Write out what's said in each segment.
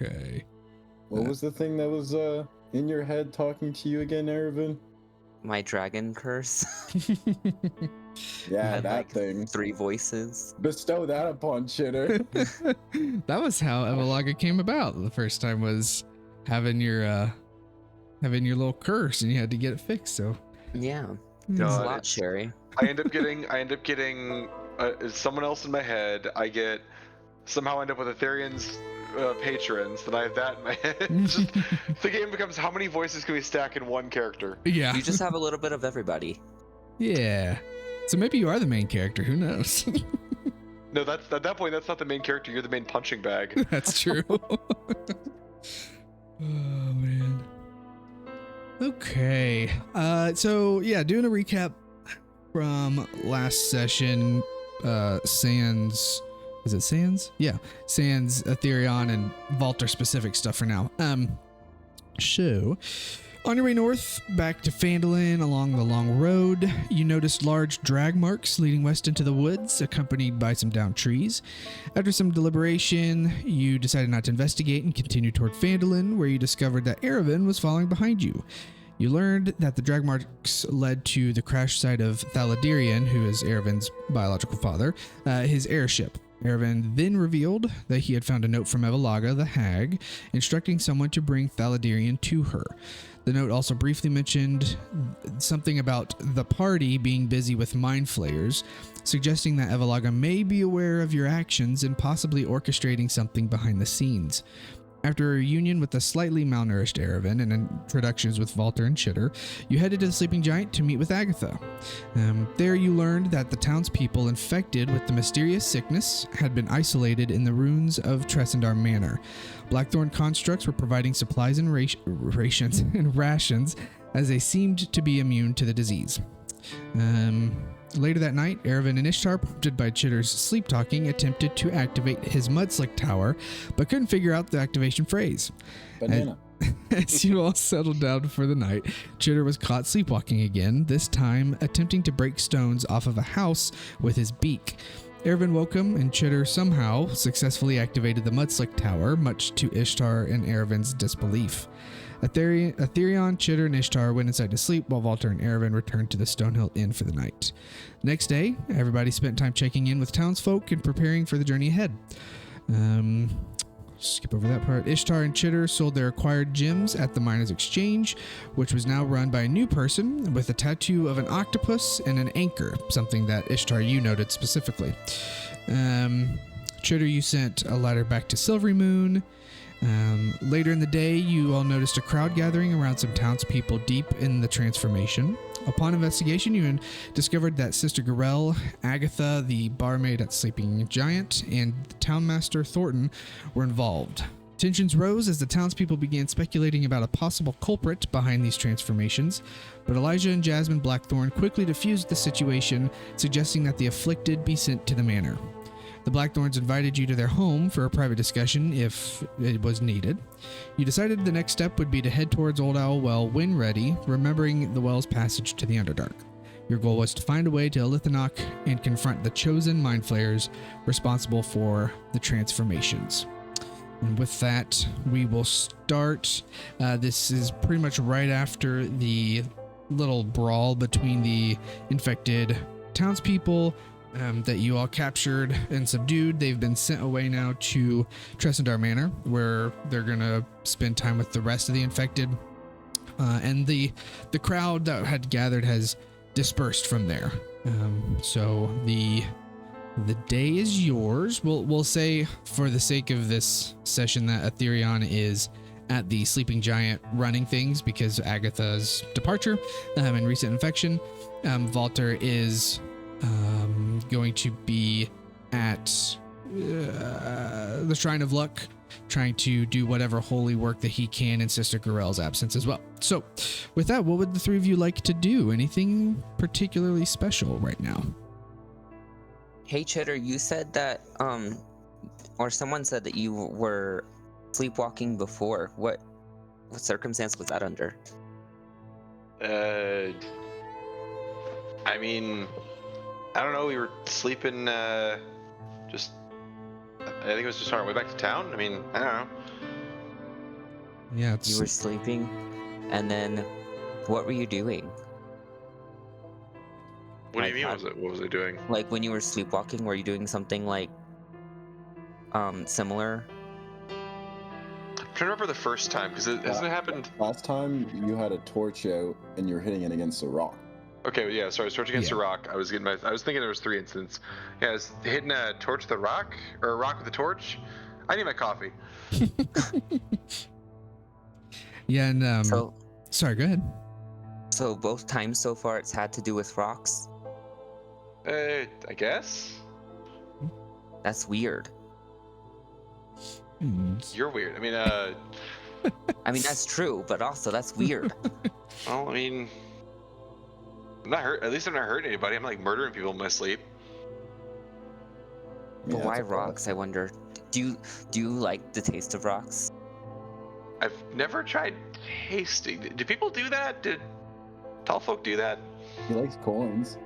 Okay. What was the thing that was in your head talking to you again, Ervin? My dragon curse. Yeah, Had, that like, thing. 3 voices. Bestow that upon Chitter. That was how Evalaga came about. The first time was having your little curse, and you had to get it fixed. So Yeah. Hmm. It's a God, lot, Sherry. I end up getting someone else in my head. Somehow end up with Ethereum's patrons. Then I have that in my head. Just, the game becomes, how many voices can we stack in one character? Yeah. You just have a little bit of everybody. Yeah. So maybe you are the main character. Who knows? No, at that point, that's not the main character. You're the main punching bag. That's true. Oh man. Okay. So yeah, doing a recap from last session. Sans. Is it Sans? Yeah. Sans, Aetherion, and Valter specific stuff for now. So on your way north, back to Phandalin along the long road, you noticed large drag marks leading west into the woods, accompanied by some downed trees. After some deliberation, you decided not to investigate and continued toward Phandalin, where you discovered that Erevan was following behind you. You learned that the drag marks led to the crash site of Thaladirian, who is Erevan's biological father, his airship. Erevan then revealed that he had found a note from Evalaga, the hag, instructing someone to bring Thaladirian to her. The note also briefly mentioned something about the party being busy with mind flayers, suggesting that Evalaga may be aware of your actions and possibly orchestrating something behind the scenes. After a reunion with the slightly malnourished Erevan and introductions with Valter and Chitter, you headed to the Sleeping Giant to meet with Agatha. There you learned that the townspeople infected with the mysterious sickness had been isolated in the ruins of Tressendar Manor. Blackthorn constructs were providing supplies and rations as they seemed to be immune to the disease. Later that night, Erevan and Ishtar, prompted by Chitter's sleep talking, attempted to activate his Mudslick Tower, but couldn't figure out the activation phrase. Banana. As you all settled down for the night, Chitter was caught sleepwalking again, this time attempting to break stones off of a house with his beak. Erevan woke him, and Chitter somehow successfully activated the Mudslick Tower, much to Ishtar and Erevan's disbelief. Aetherion, Chitter, and Ishtar went inside to sleep, while Valter and Erevan returned to the Stonehill Inn for the night. Next day, everybody spent time checking in with townsfolk and preparing for the journey ahead. Skip over that part. Ishtar and Chitter sold their acquired gems at the Miners' Exchange, which was now run by a new person with a tattoo of an octopus and an anchor, something that Ishtar, you noted specifically. Chitter, you sent a letter back to Silvery Moon. Later in the day, you all noticed a crowd gathering around some townspeople deep in the transformation. Upon investigation, you discovered that Sister Garel, Agatha, the barmaid at Sleeping Giant, and the townmaster Thornton were involved. Tensions rose as the townspeople began speculating about a possible culprit behind these transformations, but Elijah and Jasmine Blackthorn quickly diffused the situation, suggesting that the afflicted be sent to the manor. The Blackthorns invited you to their home for a private discussion if it was needed. You decided the next step would be to head towards Old Owl Well when ready, remembering the well's passage to the Underdark. Your goal was to find a way to Elithanok and confront the chosen mind flayers responsible for the transformations. And with that, we will start. This is pretty much right after the little brawl between the infected townspeople that you all captured and subdued. They've been sent away now to Tressendar Manor, where they're gonna spend time with the rest of the infected. And the crowd that had gathered has dispersed from there. So the day is yours. We'll say, for the sake of this session, that Aetherion is at the Sleeping Giant running things because of Agatha's departure and recent infection. Valter is going to be at the Shrine of Luck, trying to do whatever holy work that he can in Sister Garel's absence as well. So with that, what would the three of you like to do? Anything particularly special right now? Hey, Chitter, you said that, or someone said that you were sleepwalking before. What circumstance was that under? I mean, I don't know. We were sleeping, I think it was just on our way back to town. I mean, I don't know. Yeah, it's You were sleeping, and then what were you doing? What do you Like, mean? how- What was I doing? Like when you were sleepwalking, were you doing something like similar? I'm trying to remember the first time because hasn't it happened? Last time you had a torch out and you were hitting it against a rock. Okay, yeah. Sorry, torch against Yeah. a rock. I was thinking there was 3 incidents. Yeah, I was hitting a torch with a rock or a rock with a torch. I need my coffee. yeah, and So, sorry, go ahead. so both times so far, it's had to do with rocks. I guess. That's weird. You're weird. I mean, I mean, that's true, but also that's weird. well, I mean, I'm not hurt. At least I'm not hurting anybody. I'm like murdering people in my sleep. But Yeah, why that's a lot. rocks? I wonder. Do you like the taste of rocks? I've never tried tasting. Do people do that? Did tall folk do that? He likes coins.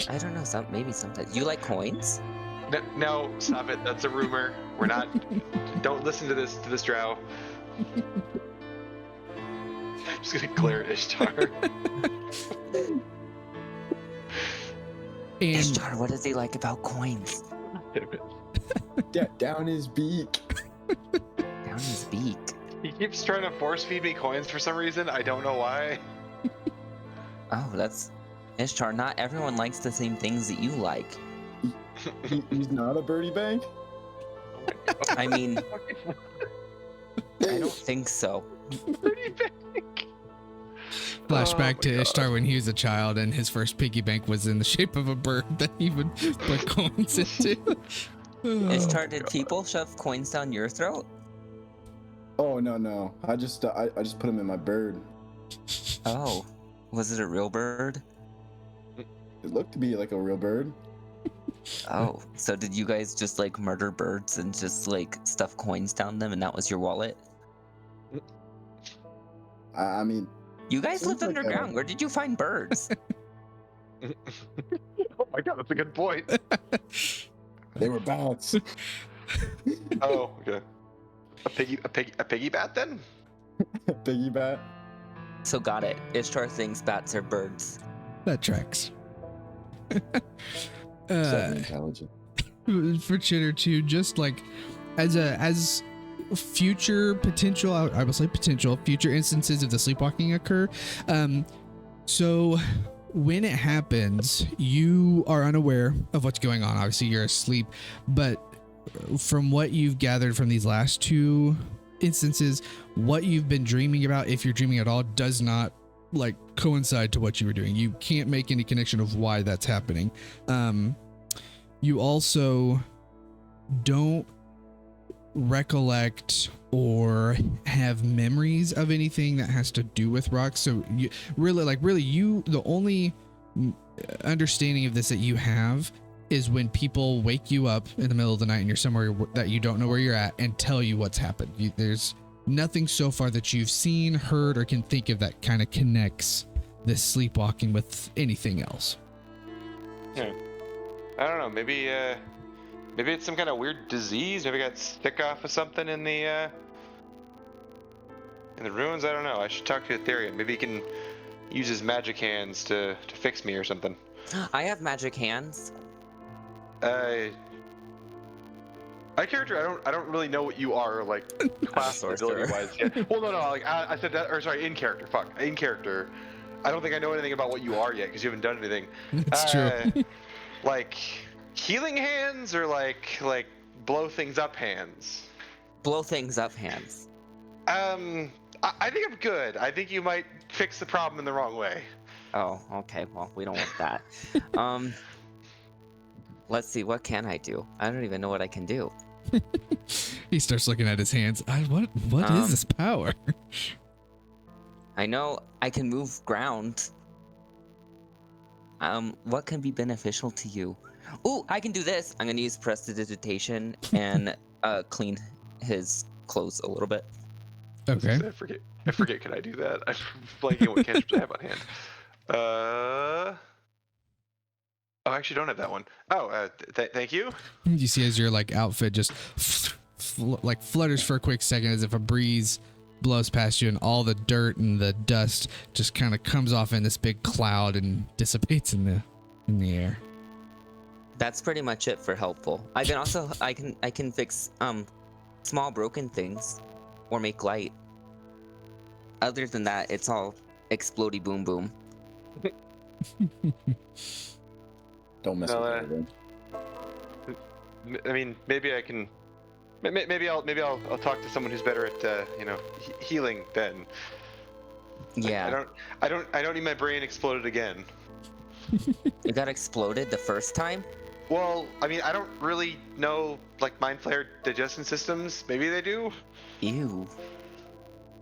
I don't know. Maybe sometimes. You like coins? No, stop it. That's a rumor. We're not. Don't listen to this drow. I'm just gonna glare at Ishtar. And Ishtar, what does he like about coins? Down his beak. Down his beak. He keeps trying to force feed me coins for some reason. I don't know why. Oh, that's Ishtar. Not everyone likes the same things that you like. He's not a birdie bank. I mean, I don't think so. Pretty big. flashback Oh to my God. Ishtar when he was a child and his first piggy bank was in the shape of a bird that he would put coins into. Oh. Ishtar, did people shove coins down your throat? Oh no. I just put him in my bird. Oh, was it a real bird? It looked to be like a real bird. Oh, so did you guys just like murder birds and just like stuff coins down them and that was your wallet? I mean, You guys Seems lived like underground. Where did you find birds? Oh my God, that's a good point. they were bats. Oh, okay. A piggy bat then? Piggy bat. So got it. Ishtar thinks bats are birds. That tracks. Seven intelligent. For Chitter too, just like as future potential, I will say potential future instances of the sleepwalking occur. So when it happens, you are unaware of what's going on. Obviously, you're asleep, but from what you've gathered from these last 2 instances, what you've been dreaming about, if you're dreaming at all, does not like coincide to what you were doing. You can't make any connection of why that's happening. You also don't recollect or have memories of anything that has to do with rocks. So you really you, the only understanding of this that you have is when people wake you up in the middle of the night and you're somewhere that you don't know where you're at and tell you what's happened. There's nothing so far that you've seen, heard, or can think of that kind of connects this sleepwalking with anything else. Yeah. I don't know. Maybe it's some kind of weird disease. Maybe I got sick off of something in the ruins. I don't know. I should talk to Ethereum. Maybe he can use his magic hands to fix me or something. I have magic hands. My character, I don't really know what you are like class sorcerer. ability wise. Yeah. Well, no, like I said that, or sorry, in character. Fuck, in character. I don't think I know anything about what you are yet because you haven't done anything. That's true. Like healing hands or like blow things up hands. Blow things up hands. I think I'm good. I think you might fix the problem in the wrong way. Oh, okay. Well, we don't want that. Let's see. What can I do? I don't even know what I can do. He starts looking at his hands. What is this power? I know I can move ground. What can be beneficial to you? Ooh, I can do this. I'm gonna use prestidigitation and clean his clothes a little bit. Okay. I forget. Can I do that? I'm blanking on what cantrips I have on hand. I actually don't have that one. Oh, thank you. You see as your like outfit just like flutters for a quick second as if a breeze blows past you, and all the dirt and the dust just kind of comes off in this big cloud and dissipates in the air. That's pretty much it for helpful. I can fix small broken things or make light. Other than that, it's all explodey boom boom. Don't mess No, with it. I mean, maybe I can. Maybe I'll talk to someone who's better at healing then. Yeah. I don't need my brain exploded again. It got exploded the first time? Well, I mean, I don't really know like mind flare digestion systems. Maybe they do. Ew.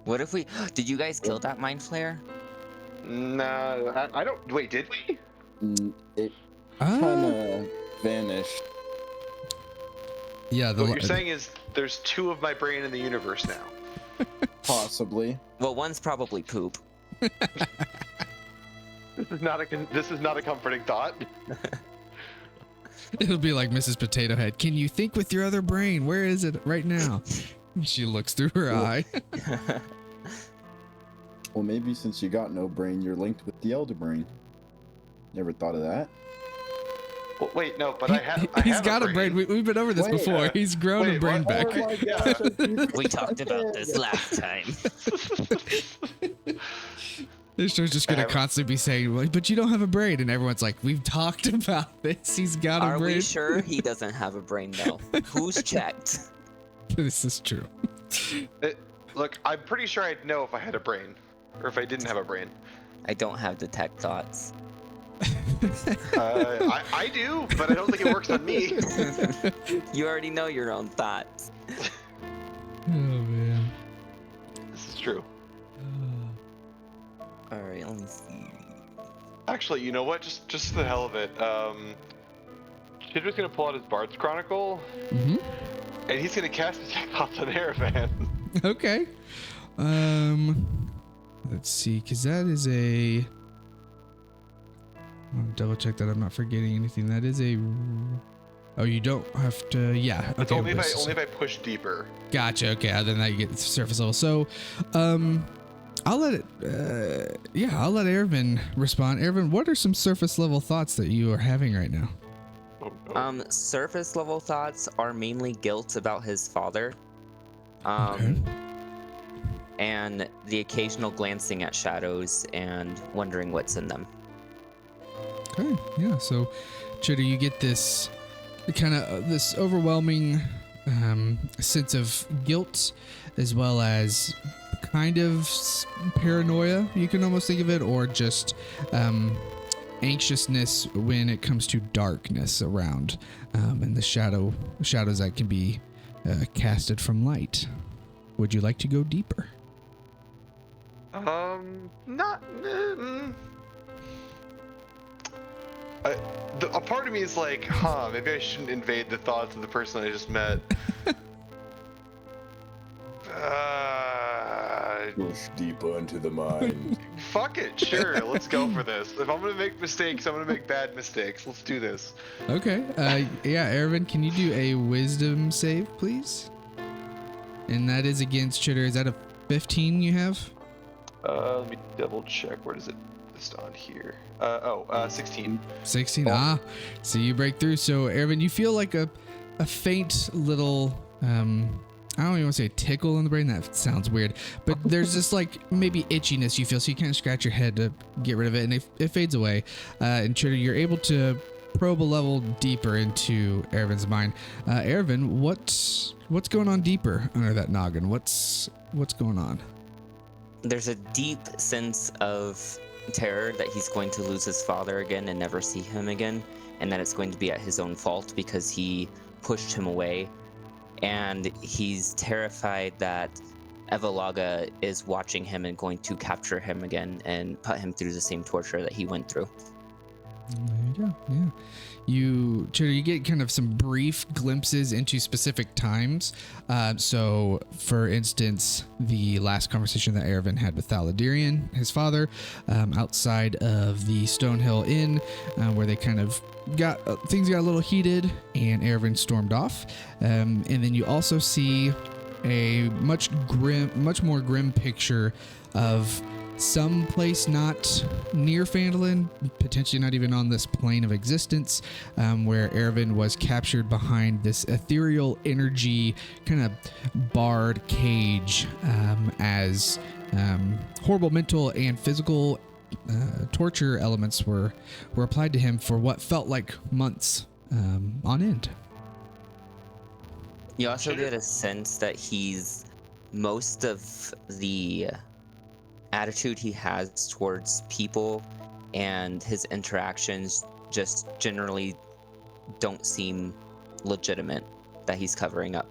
What if we... Did you guys kill that mind flare? Nah, I don't... Wait, did we? It kind of vanished. Yeah. What you're saying is there's 2 of my brain in the universe now. Possibly. Well, one's probably poop. This is not a comforting thought. It'll be like Mrs. Potato Head. Can you think with your other brain? Where is it right now? She looks through her eye. Well, maybe since you got no brain, you're linked with the elder brain. Never thought of that. Well, wait, no, but I He's have got a brain. We've been over this Wait, before. He's grown a brain what? back. Oh my gosh, We talked about this last time. This show's just gonna constantly be saying, well, but you don't have a brain, and everyone's like, we've talked about this. He's got a Are brain. we sure he doesn't have a brain, though? Who's checked? This is true. Look, I'm pretty sure I'd know if I had a brain, or if I didn't have a brain. I don't have detect thoughts. I do, but I don't think it works on me. You already know your own thoughts. Oh man. This is true. Alright, let me see. Actually, you know what? Just for the hell of it, Chidra's gonna pull out his Bard's Chronicle, Mm-hmm. and he's gonna cast Detect Thoughts on Aravan. Okay. Let's see, because that is a... I'll double check that I'm not forgetting anything. That is a... Oh, you don't have to... Yeah. It's Okay, only if I push deeper. Gotcha. Okay, other than that, you get surface level. So, I'll let it... I'll let Ervin respond. Ervin, what are some surface level thoughts that you are having right now? Oh, no. Surface level thoughts are mainly guilt about his father. Okay. And the occasional glancing at shadows and wondering what's in them. Okay, yeah. So, Chitter, you get this kind of this overwhelming sense of guilt, as well as kind of paranoia. You can almost think of it, or just anxiousness when it comes to darkness around, and the shadows that can be casted from light. Would you like to go deeper? Not. A part of me is like, maybe I shouldn't invade the thoughts of the person I just met. Push deeper into the mind. Fuck it, sure, let's go for this. If I'm gonna make mistakes, I'm gonna make bad mistakes. Let's do this. Okay. Yeah, Ervin, can you do a wisdom save, please? And that is against Chitter. Is that a 15 you have? Let me double check. Where does it list on here? 16. 16. Ah, so you break through. So, Ervin, you feel like a faint little, I don't even want to say tickle in the brain. That sounds weird. But there's this like maybe itchiness you feel. So you kind of scratch your head to get rid of it, and it fades away. And Chitter, you're able to probe a level deeper into Ervin's mind. Ervin, what's going on deeper under that noggin? What's going on? There's a deep sense of terror that he's going to lose his father again and never see him again, and that it's going to be at his own fault because he pushed him away. And he's terrified that Evalaga is watching him and going to capture him again and put him through the same torture that he went through. There you go. Yeah. Chitter, you get kind of some brief glimpses into specific times. So, for instance, the last conversation that Ervin had with Thaladirian, his father, outside of the Stonehill Inn, where they kind of things got a little heated, and Ervin stormed off. And then you also see a much more grim picture of some place not near Phandalin, potentially not even on this plane of existence, where Ervin was captured behind this ethereal energy kind of barred cage, as horrible mental and physical torture elements were applied to him for what felt like months on end. You also get a sense that he's most of the attitude he has towards people and his interactions just generally don't seem legitimate, that he's covering up.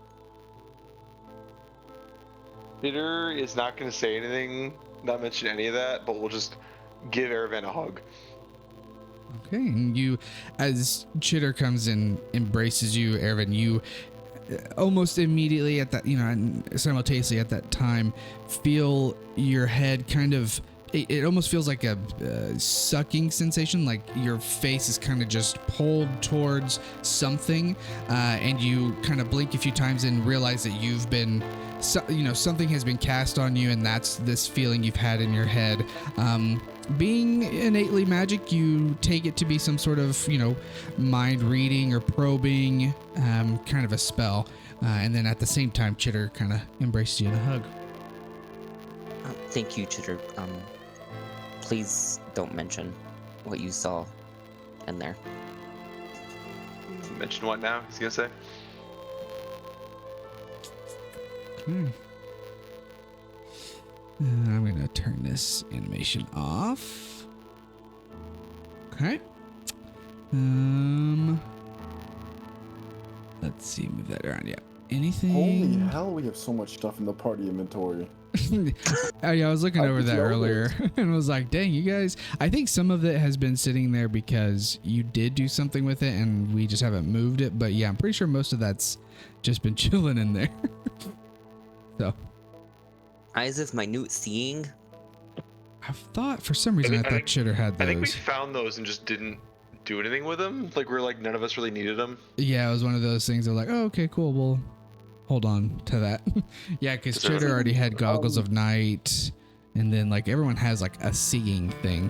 Peter is not going to say anything, not mention any of that, but we'll just give Ervin a hug. Okay, and you, as Chitter comes and embraces you, Ervin, you almost immediately at that, and simultaneously at that time, feel your head kind of, it almost feels like a sucking sensation, like your face is kind of just pulled towards something, and you kind of blink a few times and realize that you've been, something has been cast on you, and that's this feeling you've had in your head. Being innately magic, you take it to be some sort of, mind reading or probing kind of a spell. And then at the same time, Chitter kind of embraces you in a hug. Thank you, Chitter. Please don't mention what you saw in there. Mention what now? He's going to say? I'm going to turn this animation off. Okay. Let's see, move that around. Yeah. Anything? Holy hell, we have so much stuff in the party inventory. I was looking over that earlier and was like, dang, you guys, I think some of it has been sitting there because you did do something with it and we just haven't moved it. But yeah, I'm pretty sure most of that's just been chilling in there. So. Eyes of minute seeing. I thought for some reason I thought Chitter had those. I think we found those and just didn't do anything with them. Like we're like, none of us really needed them. Yeah, it was one of those things of like, oh, okay, cool. We'll hold on to that. Yeah, because Chitter already had goggles of night, and then like everyone has like a seeing thing.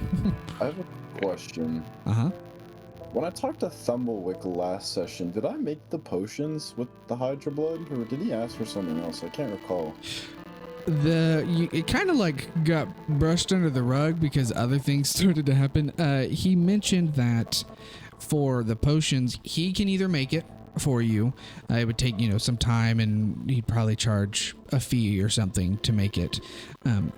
I have a question. Uh-huh. When I talked to Thumblewick last session, did I make the potions with the Hydra blood, or did he ask for something else? I can't recall. It kind of like got brushed under the rug because other things started to happen. He mentioned that for the potions, he can either make it for you. It would take, some time, and he'd probably charge a fee or something to make it.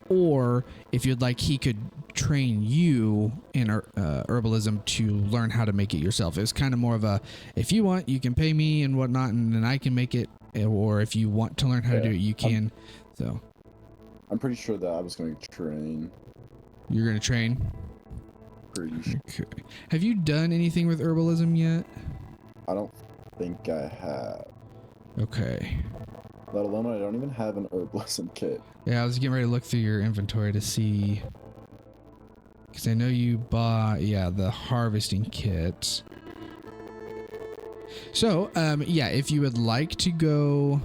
Or if you'd like, he could train you in herbalism to learn how to make it yourself. It was kind of more of a, if you want, you can pay me and whatnot, and then I can make it. Or if you want to learn how to do it, you can. So. I'm pretty sure that I was going to train. You're going to train? Pretty sure. Okay. Have you done anything with herbalism yet? I don't think I have. Okay. Let alone I don't even have an herbalism kit. Yeah, I was getting ready to look through your inventory to see. Because I know you bought, the harvesting kit. So, if you would like to go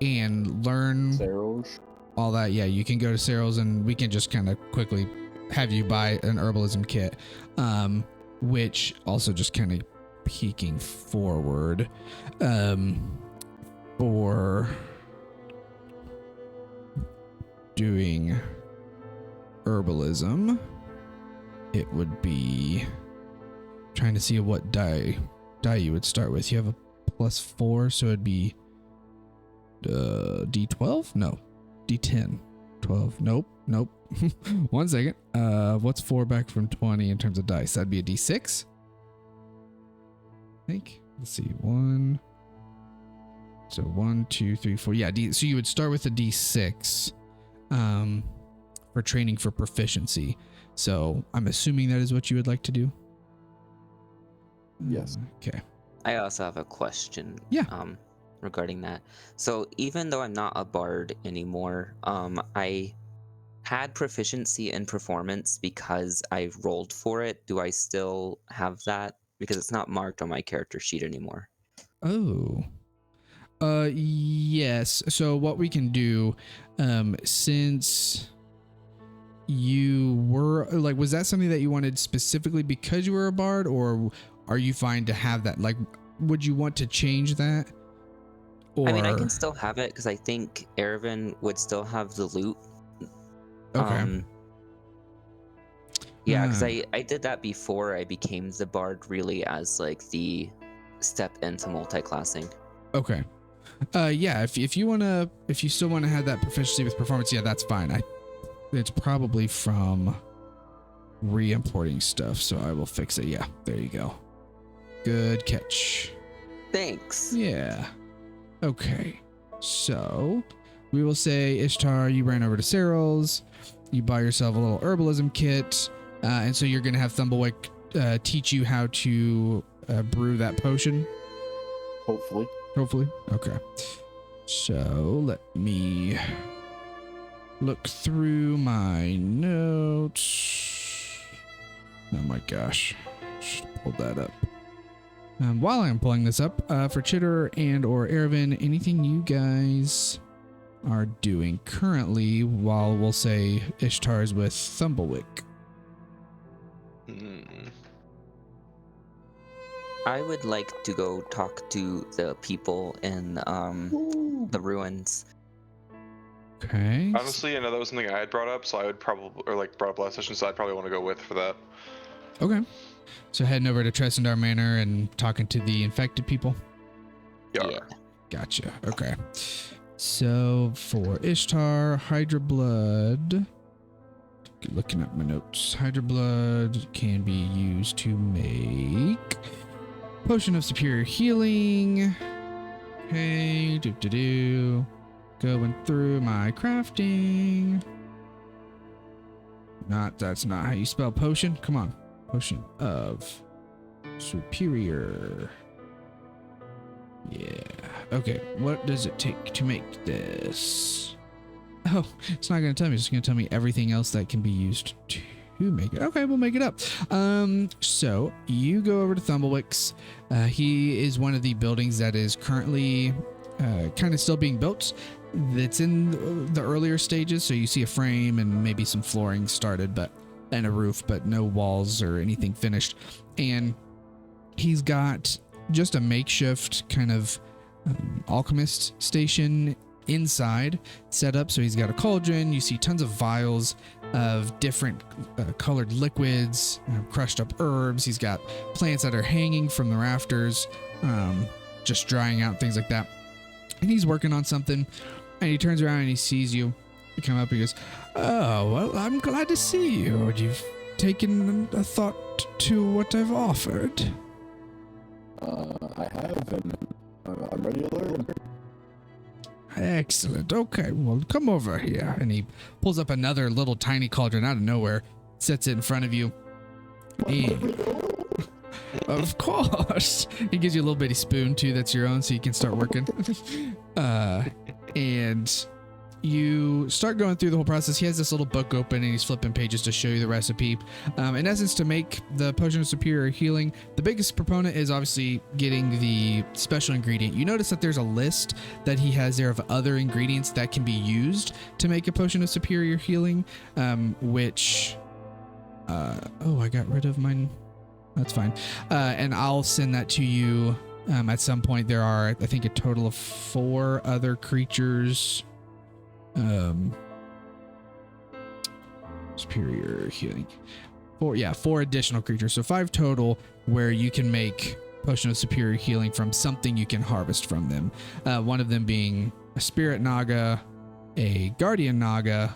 and learn Saros? all that, you can go to Cyril's and we can just kind of quickly have you buy an herbalism kit, which also just kind of peeking forward, for doing herbalism, it would be trying to see what die you would start with. You have a +4, so it'd be D12? No. D10. 12. Nope. 1 second. What's 4 back from 20 in terms of dice? That'd be a D6? I think. Let's see. 1. So 1, 2, 3, 4. Yeah, so you would start with a D6 for training for proficiency. So I'm assuming that is what you would like to do? Yes. Okay. I also have a question. Yeah. Regarding that. So even though I'm not a bard anymore, I had proficiency in performance because I rolled for it. Do I still have that? Because it's not marked on my character sheet anymore. Oh. Yes. So what we can do, since you were like, was that something that you wanted specifically because you were a bard, or are you fine to have that? Like, would you want to change that? Or I mean, I can still have it because I think Ervin would still have the loot. okay. Yeah, because I did that before I became the bard, really, as like the step into multi-classing. Okay. Yeah. If you still want to have that proficiency with performance, yeah, that's fine. It's probably from re-importing stuff, so I will fix it. Yeah, there you go. Good catch. Thanks. Yeah. Okay. So we will say, Ishtar, you ran over to Cyril's. You buy yourself a little herbalism kit, and so you're gonna have Thumblewick teach you how to brew that potion. Hopefully. Hopefully. Okay. So let me look through my notes. Oh my gosh. Should have pulled that up. While I'm pulling this up, for Chitter and or Ervin, anything you guys are doing currently while we'll say Ishtar's with Thumblewick? I would like to go talk to the people in the ruins. Okay. Honestly, I know that was something I had brought up, so I would probably, or like brought up last session, so I'd probably want to go with for that. Okay. So heading over to Tressendar Manor and talking to the infected people? Yeah. Gotcha. Okay. So for Ishtar, Hydra Blood. Looking at my notes. Hydra Blood can be used to make Potion of Superior Healing. Okay. Going through my crafting. That's not how you spell potion. Come on. Potion of Superior. Yeah. Okay. What does it take to make this? Oh, it's not going to tell me. It's going to tell me everything else that can be used to make it. Okay, we'll make it up. So you go over to Thumblewick's. He is one of the buildings that is currently kind of still being built. It's in the earlier stages. So you see a frame and maybe some flooring started, and a roof, but no walls or anything finished. And he's got just a makeshift kind of alchemist station inside set up. So he's got a cauldron. You see tons of vials of different colored liquids, crushed up herbs. He's got plants that are hanging from the rafters, just drying out, things like that. And he's working on something, and he turns around and he sees you. You come up and he goes, "Oh, well, I'm glad to see you. You've taken a thought to what I've offered." I have, and I'm ready to learn. Excellent. Okay, well, come over here. And he pulls up another little tiny cauldron out of nowhere, sets it in front of you. And of course, he gives you a little bitty spoon too that's your own, so you can start working. And you start going through the whole process. He has this little book open and he's flipping pages to show you the recipe. In essence, to make the Potion of Superior Healing, the biggest proponent is obviously getting the special ingredient. You notice that there's a list that he has there of other ingredients that can be used to make a Potion of Superior Healing, which... oh, I got rid of mine. That's fine. And I'll send that to you at some point. There are, I think, a total of 4 other creatures. Superior Healing. 4 additional creatures. So 5 total where you can make Potion of Superior Healing from something you can harvest from them. One of them being a Spirit Naga, a Guardian Naga,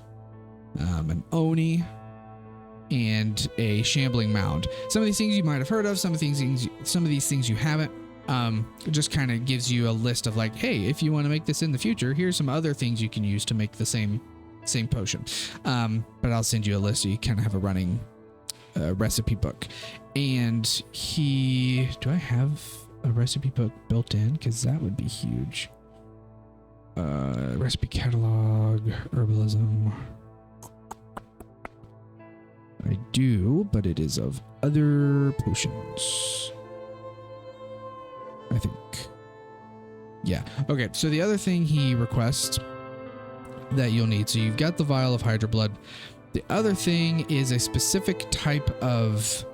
an Oni, and a Shambling Mound. Some of these things you might have heard of, some of these things you haven't. It just kind of gives you a list of like, hey, if you want to make this in the future, here's some other things you can use to make the same potion. But I'll send you a list so you kind of have a running recipe book. And do I have a recipe book built in? Because that would be huge. Recipe catalog, herbalism. I do, but it is of other potions, I think. Yeah. Okay. So the other thing he requests that you'll need. So you've got the vial of Hydra blood. The other thing is a specific type of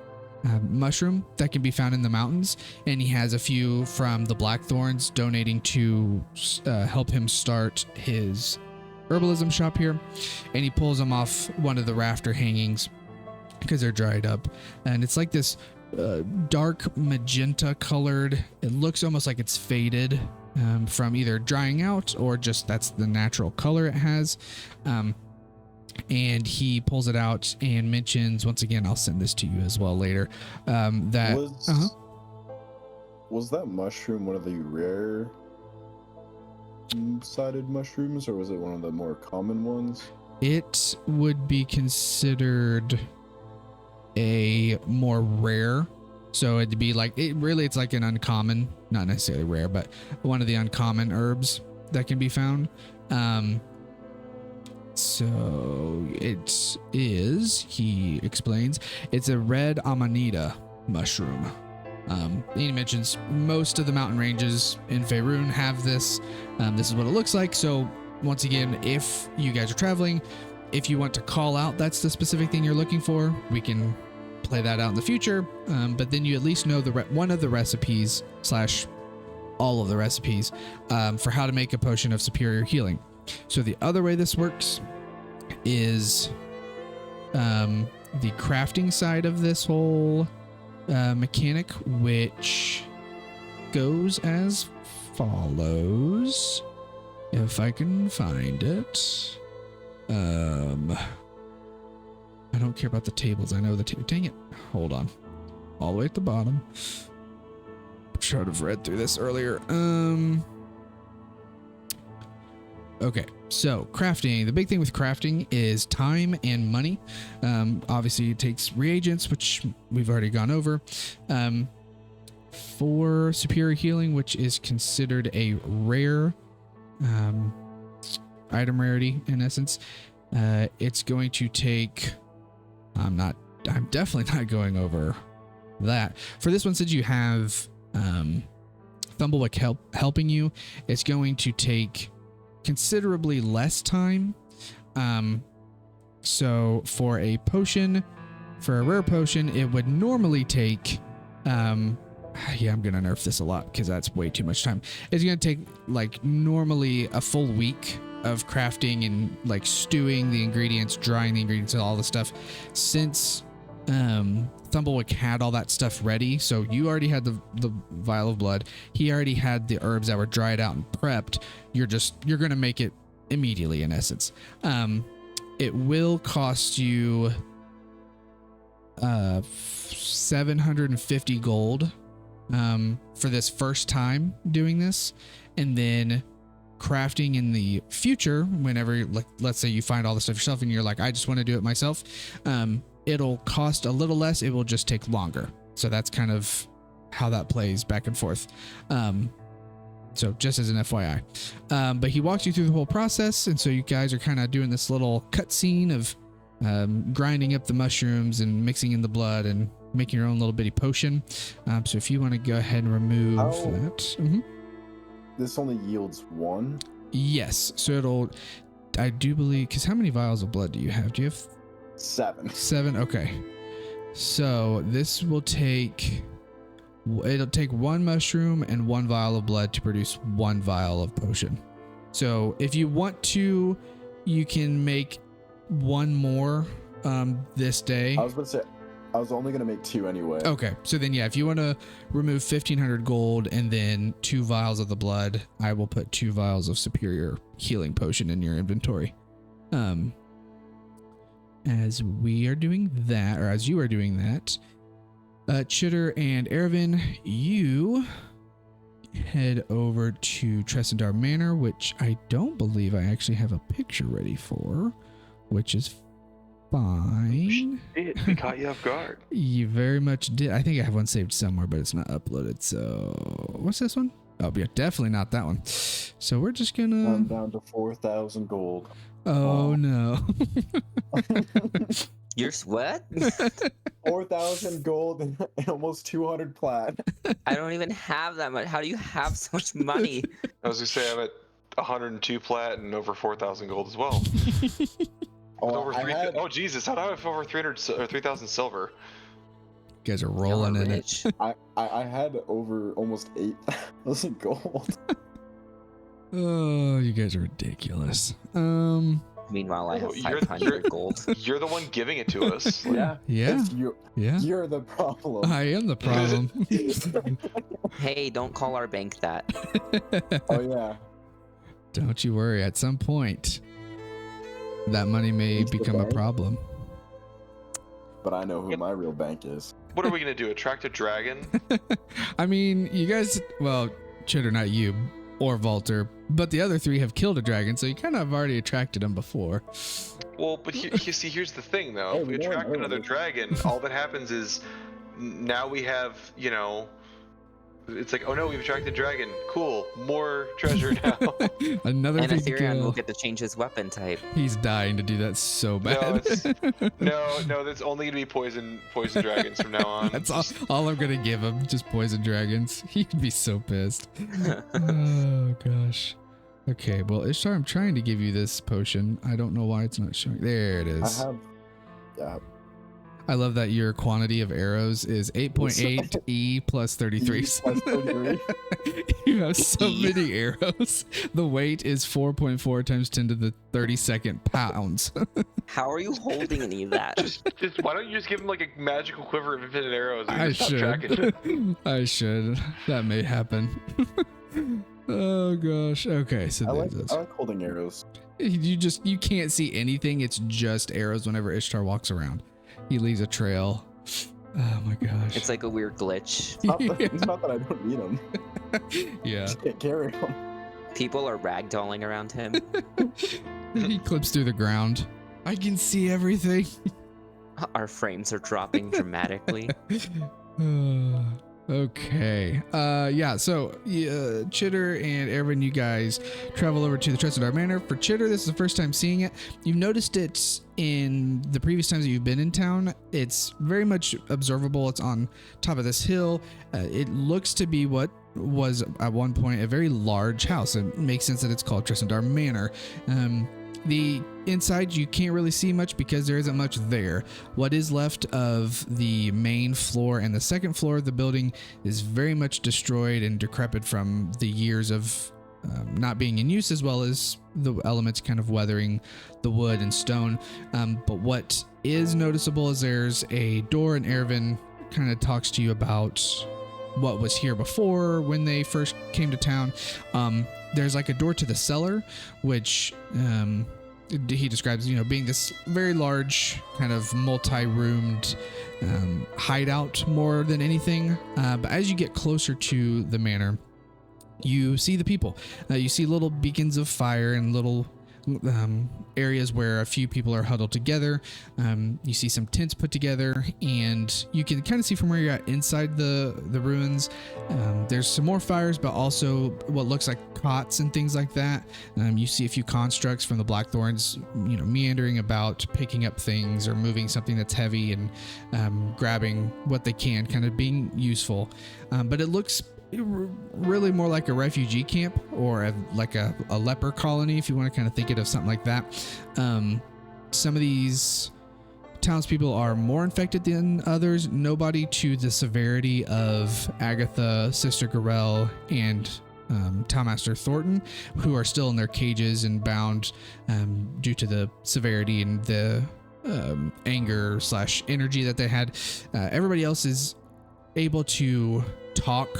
mushroom that can be found in the mountains, and he has a few from the Blackthorns donating to help him start his herbalism shop here. And he pulls them off one of the rafter hangings because they're dried up, and it's like this dark magenta colored. It looks almost like it's faded from either drying out or just that's the natural color it has. And he pulls it out and mentions, once again, I'll send this to you as well later, that was that mushroom one of the rare sided mushrooms, or was it one of the more common ones? It would be considered a more rare. So it'd be like, it's like an uncommon, not necessarily rare, but one of the uncommon herbs that can be found. So it is, he explains, it's a red amanita mushroom. He mentions most of the mountain ranges in Faerun have this. This is what it looks like. So once again, if you guys are traveling, if you want to call out that's the specific thing you're looking for, we can play that out in the future. But then you at least know one of the recipes / all of the recipes for how to make a potion of superior healing. So the other way this works is the crafting side of this whole mechanic, which goes as follows. If I can find it. I don't care about the tables. I know the dang it. Hold on. All the way at the bottom. Should have read through this earlier. Okay, so crafting. The big thing with crafting is time and money. Obviously, it takes reagents, which we've already gone over. For superior healing, which is considered a rare item rarity in essence, it's going to take. I'm definitely not going over that. For this one, since you have Thumblewick helping you, it's going to take considerably less time. So for a rare potion, it would normally take I'm gonna nerf this a lot because that's way too much time. It's gonna take like normally a full week of crafting and like stewing the ingredients, drying the ingredients, and all the stuff. Since Thumblewick had all that stuff ready, so you already had the vial of blood, he already had the herbs that were dried out and prepped. You're gonna make it immediately in essence. It will cost you 750 gold for this first time doing this, and then crafting in the future, whenever, like, let's say you find all the stuff yourself and you're like, I just want to do it myself, it'll cost a little less. It will just take longer. So that's kind of how that plays back and forth. So just as an FYI, but he walks you through the whole process. And so you guys are kind of doing this little cutscene of grinding up the mushrooms and mixing in the blood and making your own little bitty potion. So if you want to go ahead and remove that. Mm-hmm. This only yields one? Yes. So I do believe, because how many vials of blood do you have? Do you have 7? 7? Okay. So this will it'll take 1 mushroom and 1 vial of blood to produce 1 vial of potion. So if you want to, you can make 1 more this day. I was going to say, I was only going to make 2 anyway. Okay. So then, yeah, if you want to remove 1,500 gold and then 2 vials of the blood, I will put 2 vials of superior healing potion in your inventory. As we are doing that, or as you are doing that, Chitter and Erevin, you head over to Tressendar Manor, which I don't believe I actually have a picture ready for, which is fine. We caught you off guard. You very much did. I think I have one saved somewhere, but it's not uploaded. So what's this one? Oh, yeah, definitely not that one. So we're just gonna. I'm down to 4,000 gold. Oh no. You're what? 4,000 4,000 gold and almost 200 plat. I don't even have that much. How do you have so much money? I was gonna say I'm at 102 plat and over 4,000 gold as well. Oh, Over I had, oh Jesus! How do I have over 300 or 3,000 silver? You guys are rolling Y'all are in rich. I had over almost 8,000 gold. Oh, you guys are ridiculous. Meanwhile, I have You're- 500 gold. You're the one giving it to us. Yeah. Yeah, It's you. yeah. You're the problem. I am the problem. Hey, don't call our bank that. Oh yeah. Don't you worry. At some point, that money may It's the become a bank. problem. But I know who my real bank is. What are we gonna do? Attract a dragon? I mean, you guys, well, Chitter, not you, or Valter, but the other three have killed a dragon, so you kind of have already attracted them before. Well, but see, here's the thing though. Hey, If we we don't attract know another this. dragon, all that happens is now we have, it's like, oh no, we've attracted a dragon. Cool, more treasure now. Another And thing to Ethereum will kill. get to change his weapon type. He's dying to do that so bad. No, that's only gonna be poison dragons from now on. That's all I'm gonna give him. Just poison dragons. He'd be so pissed. Oh gosh. Okay, well, Ishtar, I'm trying to give you this potion. I don't know why it's not showing. There it I is. have. Yeah. I love that your quantity of arrows is 8.8 E plus 33. Plus 33. You have so E. many arrows. The weight is 4.4 times 10 to the 32nd pounds. How are you holding any of that? Just why don't you just give him like a magical quiver of infinite arrows? And I just stop tracking? should. I should. That may happen. Oh gosh. Okay, so I there's like, this. I like holding arrows. You can't see anything. It's just arrows whenever Ishtar walks around. He leaves a trail. Oh my gosh. It's like a weird glitch. It's not, that, it's not that I don't need them. Yeah. Just can't carry them. People are ragdolling around him. He clips through the ground. I can see everything. Our frames are dropping dramatically. Okay. Yeah, so Chitter and Erwin, you guys travel over to the Trestadar Manor. For Chitter, this is the first time seeing it. You've noticed it in the previous times that you've been in town. It's very much observable. It's on top of this hill. It looks to be what was at one point a very large house. It makes sense that it's called Trestadar Manor. The inside you can't really see much because there isn't much there. What is left of the main floor and the second floor of the building is very much destroyed and decrepit from the years of not being in use, as well as the elements kind of weathering the wood and stone. But what is noticeable is there's a door, and Erwin kind of talks to you about what was here before when they first came to town. There's like a door to the cellar, which he describes, being this very large kind of multi-roomed hideout more than anything. But as you get closer to the manor, you see the people. You see little beacons of fire and little areas where a few people are huddled together. You see some tents put together, and you can kind of see from where you're at inside the ruins. There's some more fires, but also what looks like cots and things like that. You see a few constructs from the Blackthorns, meandering about, picking up things or moving something that's heavy and grabbing what they can, kind of being useful. But it looks really more like a refugee camp or like a leper colony, if you want to kind of think it of something like that. Some of these townspeople are more infected than others. Nobody to the severity of Agatha, Sister Garel, and Townmaster Thornton, who are still in their cages and bound due to the severity and the anger / energy that they had. Everybody else is able to talk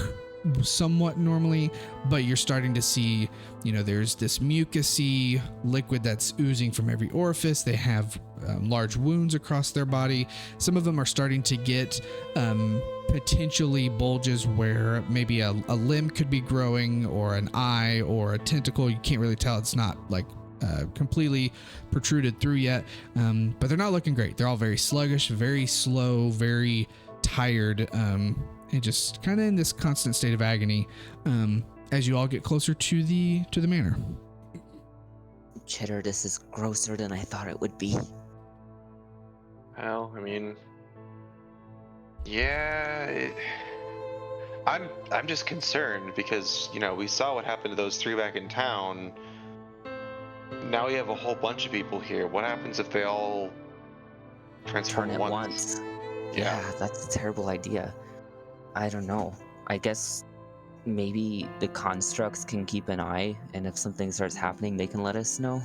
somewhat normally, but you're starting to see, there's this mucousy liquid that's oozing from every orifice. They have large wounds across their body. Some of them are starting to get potentially bulges where maybe a limb could be growing, or an eye or a tentacle. You can't really tell. It's not like completely protruded through yet, but they're not looking great. They're all very sluggish, very slow, very tired, and just kind of in this constant state of agony as you all get closer to the manor. Chitter, this is grosser than I thought it would be. Well, I mean, Yeah, I'm just concerned because we saw what happened to those three back in town. Now we have a whole bunch of people here. What happens if they all transform Turn at once? once. Yeah. Yeah, that's a terrible idea. I don't know. I guess maybe the constructs can keep an eye, and if something starts happening, they can let us know.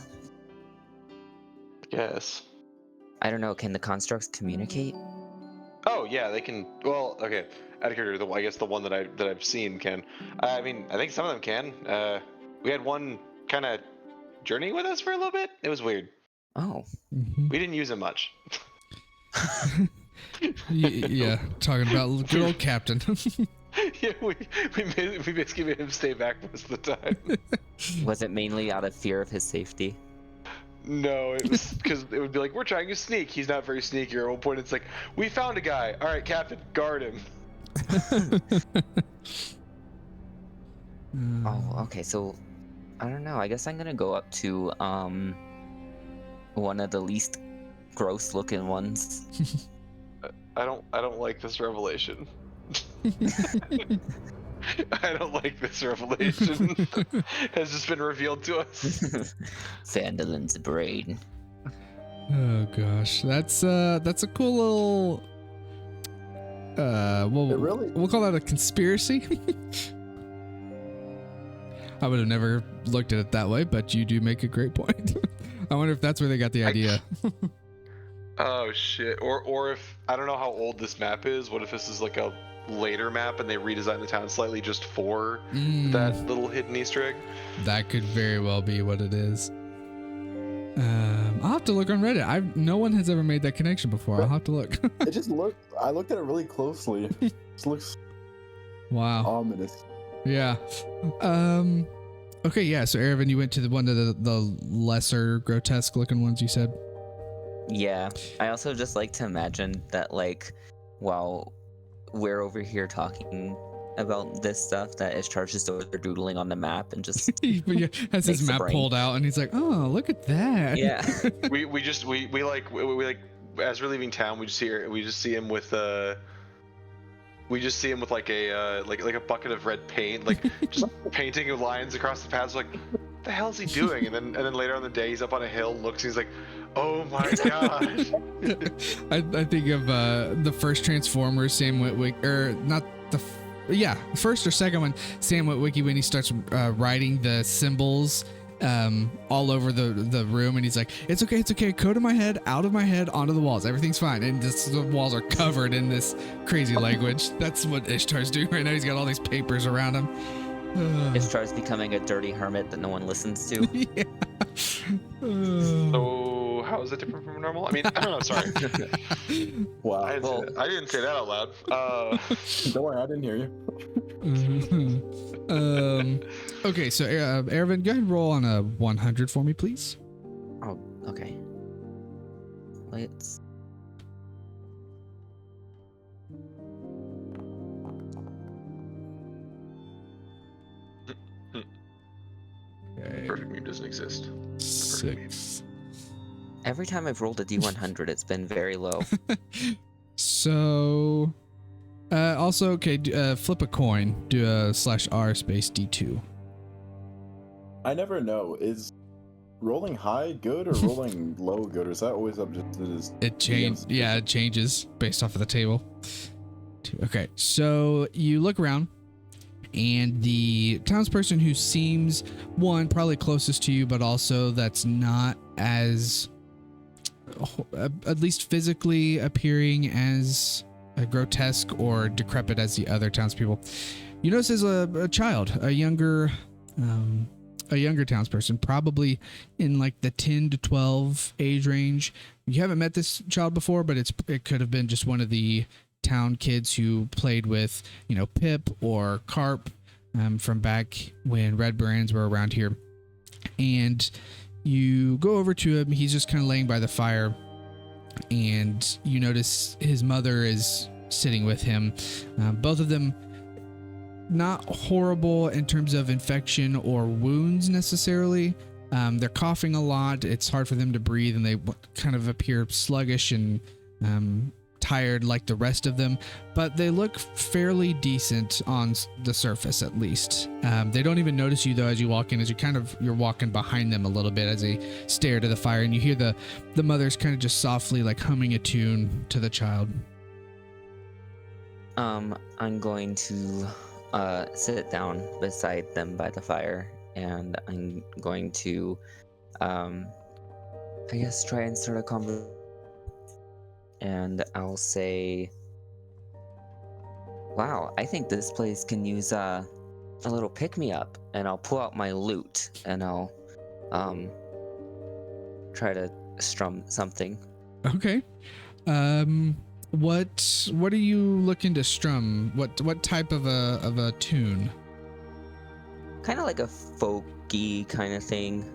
Yes. I don't know. Can the constructs communicate? Oh yeah, they can. Well, okay. Out of curiosity, I guess the one that I've seen can. I mean, I think some of them can. We had one kind of journey with us for a little bit. It was weird. Oh. Mhm. We didn't use him much. Yeah, talking about good old Captain. Yeah, we basically made him stay back most of the time. Was it mainly out of fear of his safety? No, it was because it would be like, we're trying to sneak. He's not very sneaky. At one point, it's like, we found a guy. All right, Captain, guard him. Oh, okay. So, I don't know. I guess I'm gonna go up to one of the least gross-looking ones. I don't like this revelation. I don't like this revelation. Has just been revealed to us. Vandalin's brain. Oh gosh, that's a cool little we'll call that a conspiracy. I would have never looked at it that way, but you do make a great point. I wonder if that's where they got the idea. Oh shit! Or if I don't know how old this map is. What if this is like a later map and they redesigned the town slightly just for that little hidden Easter egg? That could very well be what it is. I'll have to look on Reddit. No one has ever made that connection before. I'll have to look. I looked at it really closely. It just looks Wow. ominous. Yeah. Okay, yeah, so Erevan, you went to one of the lesser grotesque looking ones you said? Yeah. I also just like to imagine that, like, while we're over here talking about this stuff, that Ishtar's just over there doodling on the map and just Yeah, has his makes the map brain. pulled out and he's like, oh, look at that. Yeah. we like as we're leaving town, we just see him with like a like a bucket of red paint, like just painting lines across the paths. Like, what the hell is he doing? And then later on the day, he's up on a hill, looks, and he's like, oh my god. I think of the first Transformers, Sam Witwicky, or not the first or second one, Sam Witwicky, when he starts writing the symbols all over the room, and he's like, it's okay, code in my head, out of my head, onto the walls, everything's fine, and the walls are covered in this crazy language. That's what Ishtar's doing right now. He's got all these papers around him. Ishtar's becoming a dirty hermit that no one listens to. Yeah. So how is it different from normal? I mean, I don't know. Sorry. Wow. I didn't say that out loud. Don't worry, I didn't hear you. Okay, so Erevan, go ahead and roll on a 100 for me, please. Oh, okay. Let's. Okay. Perfect meme doesn't exist. 6. Every time I've rolled a D100, it's been very low. So, also, okay, flip a coin. Do a /R space D2. I never know. Is rolling high good or rolling low good, or is that always up to this? It changes. Yeah, it changes based off of the table. Okay, so you look around, and the townsperson who seems probably closest to you, but also that's not as at least physically appearing as grotesque or decrepit as the other townspeople. You notice is a child, a younger townsperson, probably in like the 10 to 12 age range. You haven't met this child before, but it could have been just one of the town kids who played with, Pip or Carp from back when Red Barons were around here. And you go over to him. He's just kind of laying by the fire, and you notice his mother is sitting with him. Both of them not horrible in terms of infection or wounds necessarily. They're coughing a lot. It's hard for them to breathe, and they kind of appear sluggish and tired like the rest of them, but they look fairly decent on the surface, at least. They don't even notice you though as you walk in, as you're walking behind them a little bit as they stare to the fire, and you hear the mother's kind of just softly like humming a tune to the child. I'm going to sit down beside them by the fire, and I'm going to, I guess, try and start a conversation. And I'll say, wow, I think this place can use a little pick-me-up. And I'll pull out my lute, and I'll try to strum something. Okay. What are you looking to strum? What type of a tune? Kind of like a folky kind of thing.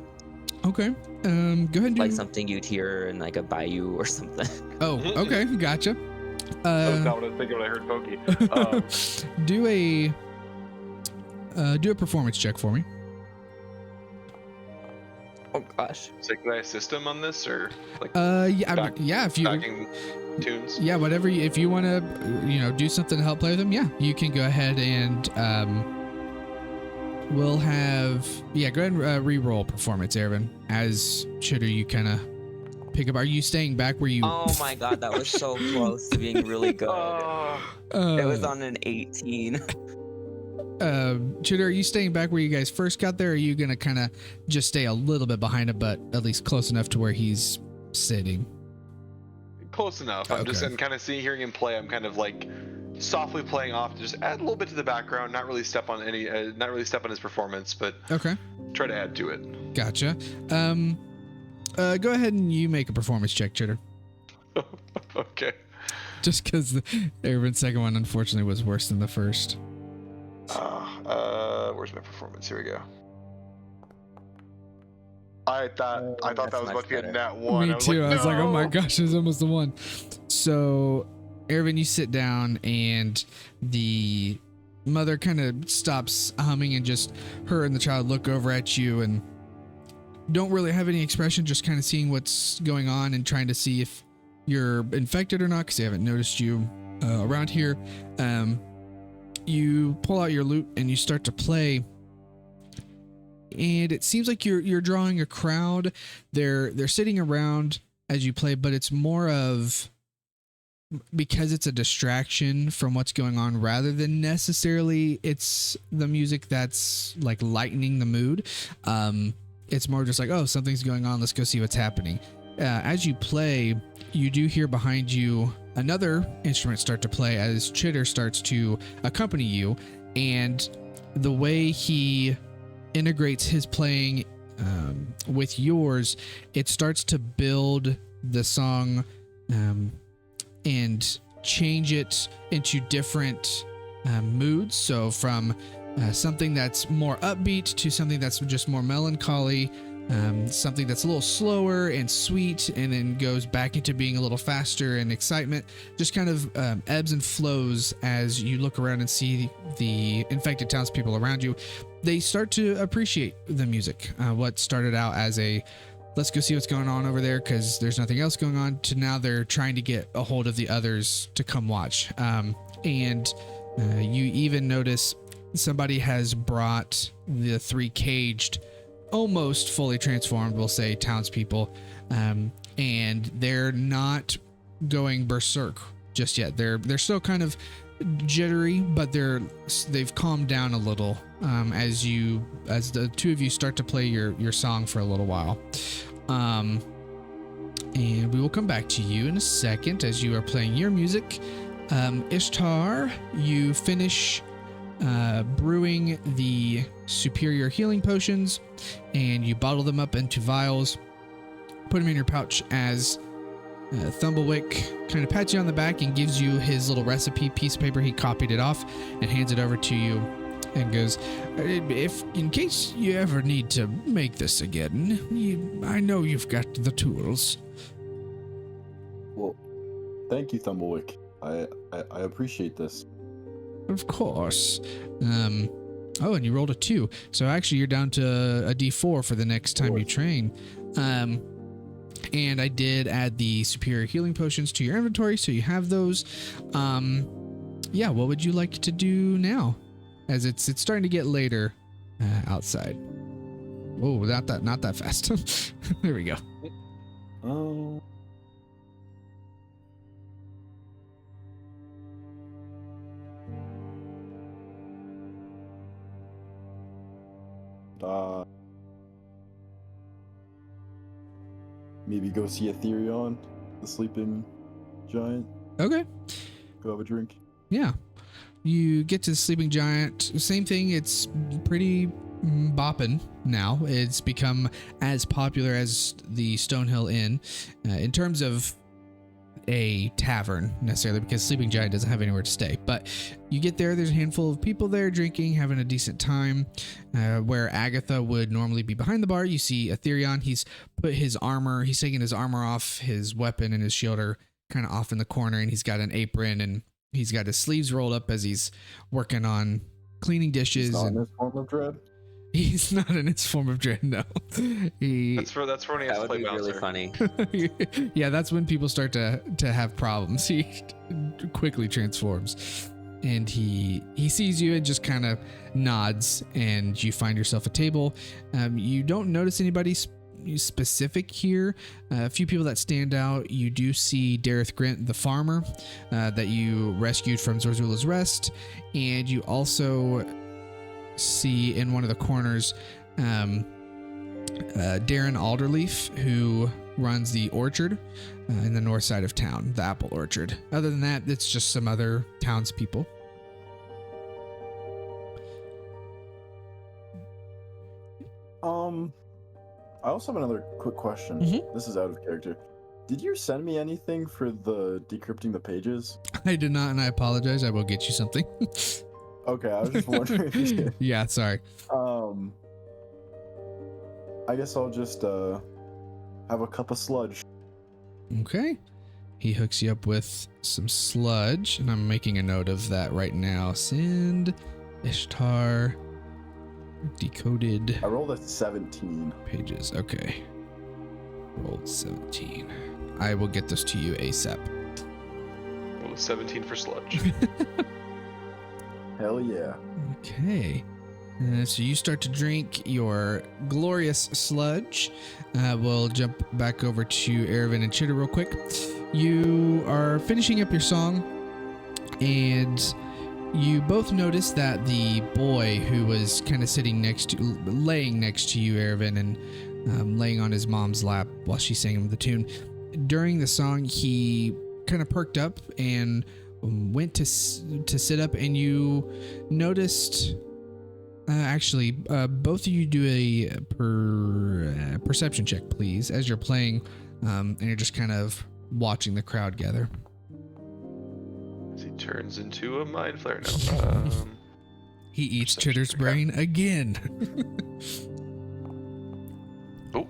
Okay. Go ahead and do like something you'd hear in like a bayou or something. Oh, okay, gotcha. That's not what I was thinking when I heard pokey. Do a performance check for me. Oh gosh. So can I assist him on this, or like? Yeah. If you backing tunes. Yeah, whatever. If you want to, do something to help play with them, yeah, you can go ahead and we'll have go ahead and re-roll performance, Ervin. As Chitter, you kind of pick up. Are you staying back where you? Oh my god, that was so close to being really good. It was on an 18. Chitter, are you staying back where you guys first got there? Or are you gonna kind of just stay a little bit behind him, but at least close enough to where he's sitting? Close enough. I'm just kind of hearing him play. I'm kind of like softly playing off to just add a little bit to the background. Not really step on his performance, but try to add to it. Gotcha. Go ahead and you make a performance check, Chitter. Okay. Just because Ervin's second one unfortunately was worse than the first. Where's my performance? Here we go. I thought that was about to be a nat 1. Me too. I was like, oh my no. gosh, it's almost a 1. So, Ervin, you sit down, and the mother kind of stops humming, and just her and the child look over at you and don't really have any expression, just kind of seeing what's going on and trying to see if you're infected or not, because they haven't noticed you around here. You pull out your lute and you start to play, and it seems like you're drawing a crowd. They're sitting around as you play, but it's more of because it's a distraction from what's going on rather than necessarily it's the music that's like lightening the mood. It's more just like, oh, something's going on, let's go see what's happening. As you play, you do hear behind you another instrument start to play as Chitter starts to accompany you, and the way he integrates his playing with yours, it starts to build the song and change it into different moods. So from something that's more upbeat to something that's just more melancholy, something that's a little slower and sweet, and then goes back into being a little faster and excitement. Just kind of ebbs and flows as you look around and see the infected townspeople around you. They start to appreciate the music. What started out as a let's go see what's going on over there because there's nothing else going on, to now they're trying to get a hold of the others to come watch. And you even notice somebody has brought the 3 caged, almost fully transformed, we'll say, townspeople, and they're not going berserk just yet. They're still kind of jittery, but they've calmed down a little as the two of you start to play your song for a little while. And we will come back to you in a second as you are playing your music. Ishtar, you finish brewing the superior healing potions, and you bottle them up into vials, put them in your pouch as Thumblewick kind of pats you on the back and gives you his little recipe piece of paper. He copied it off and hands it over to you and goes, if in case you ever need to make this again, I know you've got the tools. Well, thank you, Thumblewick. I appreciate this. Of course. Oh, and you rolled a 2. So actually you're down to a D4 for the next time you train. And I did add the superior healing potions to your inventory, so you have those. Yeah, what would you like to do now? As it's starting to get later outside. Oh, not that fast. There we go. Oh. Maybe go see Ethereon, the sleeping giant. Okay. Go have a drink. Yeah. You get to the sleeping giant. Same thing. It's pretty bopping now. It's become as popular as the Stonehill Inn in terms of a tavern necessarily, because Sleeping Giant doesn't have anywhere to stay. But you get there, there's a handful of people there drinking, having a decent time. Where Agatha would normally be behind the bar, you see Ethereon. He's put his armor, he's taken his armor off, his weapon and his shield are kind of off in the corner, and he's got an apron and he's got his sleeves rolled up as he's working on cleaning dishes. He's not in his form of dread. He's not in his form of dread, no. That's for when he has That to would play be really bouncer. funny. Yeah, that's when people start to have problems. He quickly transforms, and he sees you and just kind of nods, and you find yourself a table. You don't notice anybody specific here. A few people that stand out. You do see Dareth Grint, the farmer that you rescued from Zorzula's Rest, and you also see in one of the corners Darren Alderleaf, who runs the orchard in the north side of town, the apple orchard. Other than that, it's just some other townspeople. I also have another quick question. Mhm. This is out of character. Did you send me anything for the decrypting the pages? I did not, and I apologize. I will get you something. Okay, I was just wondering if you did. Yeah, sorry. I guess I'll just have a cup of sludge. Okay. He hooks you up with some sludge, and I'm making a note of that right now. Send Ishtar decoded I rolled a 17. pages. Okay. Rolled 17. I will get this to you ASAP. Well, 17 for sludge. Hell yeah. Okay. So you start to drink your glorious sludge. We'll jump back over to Erevan and Chitter real quick. You are finishing up your song, and you both notice that the boy who was kind of laying next to you, Erevan, and laying on his mom's lap while she sang him the tune, during the song, he kind of perked up and went to sit up, and you noticed. Both of you do a perception check, please, as you're playing, and you're just kind of watching the crowd gather. As he turns into a mind flare. No. He eats Perception Chitter's check. brain again. Oh.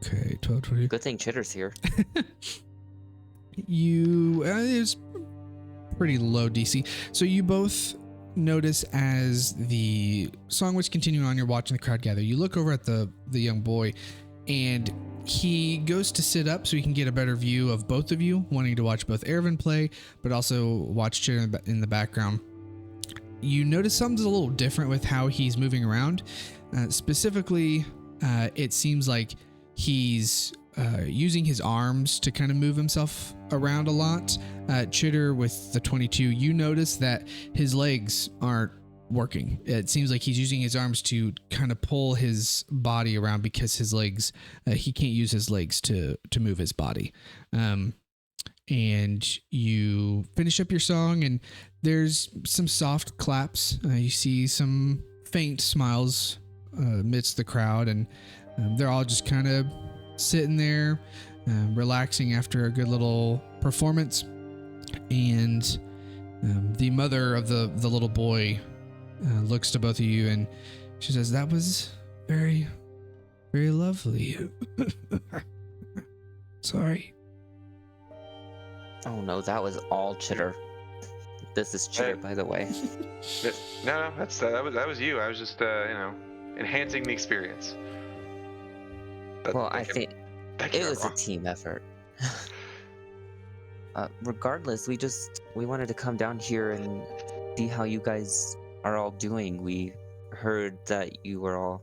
Okay, 12, 20. Good thing Chitter's here. It was pretty low DC. So you both notice as the song was continuing on, you're watching the crowd gather. You look over at the young boy, and he goes to sit up so he can get a better view of both of you, wanting to watch both Erevan play, but also watch Chitter in the background. You notice something's a little different with how he's moving around. Specifically, it seems like he's using his arms to kind of move himself around a lot. Chitter with the 22, you notice that his legs aren't working. It seems like he's using his arms to kind of pull his body around, because his legs, he can't use his legs to move his body. And you finish up your song, and there's some soft claps. You see some faint smiles amidst the crowd, and they're all just kind of sitting there, relaxing after a good little performance. And the mother of the little boy looks to both of you, and she says, "That was very, very lovely." Sorry. Oh no, that was all Chitter. This is Chitter, by the way. No, that was you. I was just enhancing the experience. Well, I think Thank you, It was a Grandma. team effort. Regardless, we wanted to come down here and see how you guys are all doing. We heard that you were all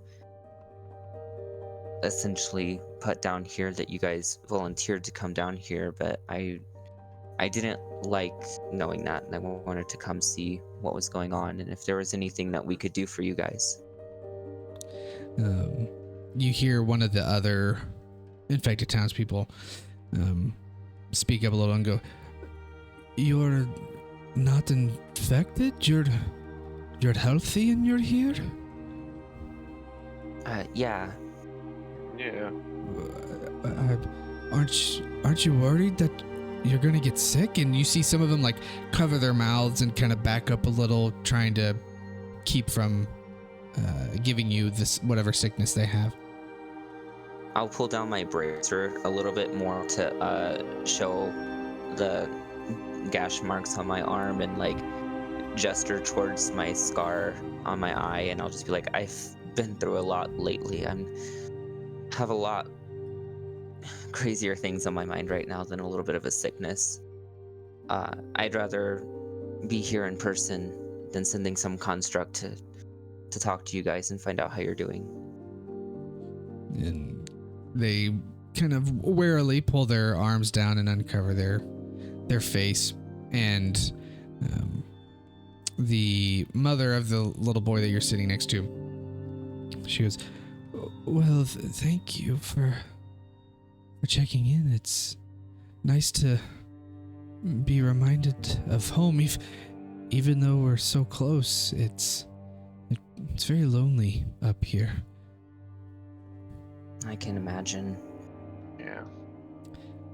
essentially put down here, that you guys volunteered to come down here, but I didn't like knowing that, and I wanted to come see what was going on and if there was anything that we could do for you guys. You hear one of the other infected townspeople speak up a little and go, "You're not infected? You're healthy and you're here? Yeah. Yeah. Aren't you worried that you're gonna get sick?" And you see some of them like cover their mouths and kind of back up a little, trying to keep from giving you this whatever sickness they have. I'll pull down my bracer a little bit more to show the gash marks on my arm and like gesture towards my scar on my eye, and I'll just be like, I've been through a lot lately. Have a lot crazier things on my mind right now than a little bit of a sickness. I'd rather be here in person than sending some construct to talk to you guys and find out how you're doing. And they kind of warily pull their arms down and uncover their face. And the mother of the little boy that you're sitting next to, she goes, "Well, thank you for checking in. It's nice to be reminded of home, even though we're so close. It's very lonely up here." I can imagine. Yeah.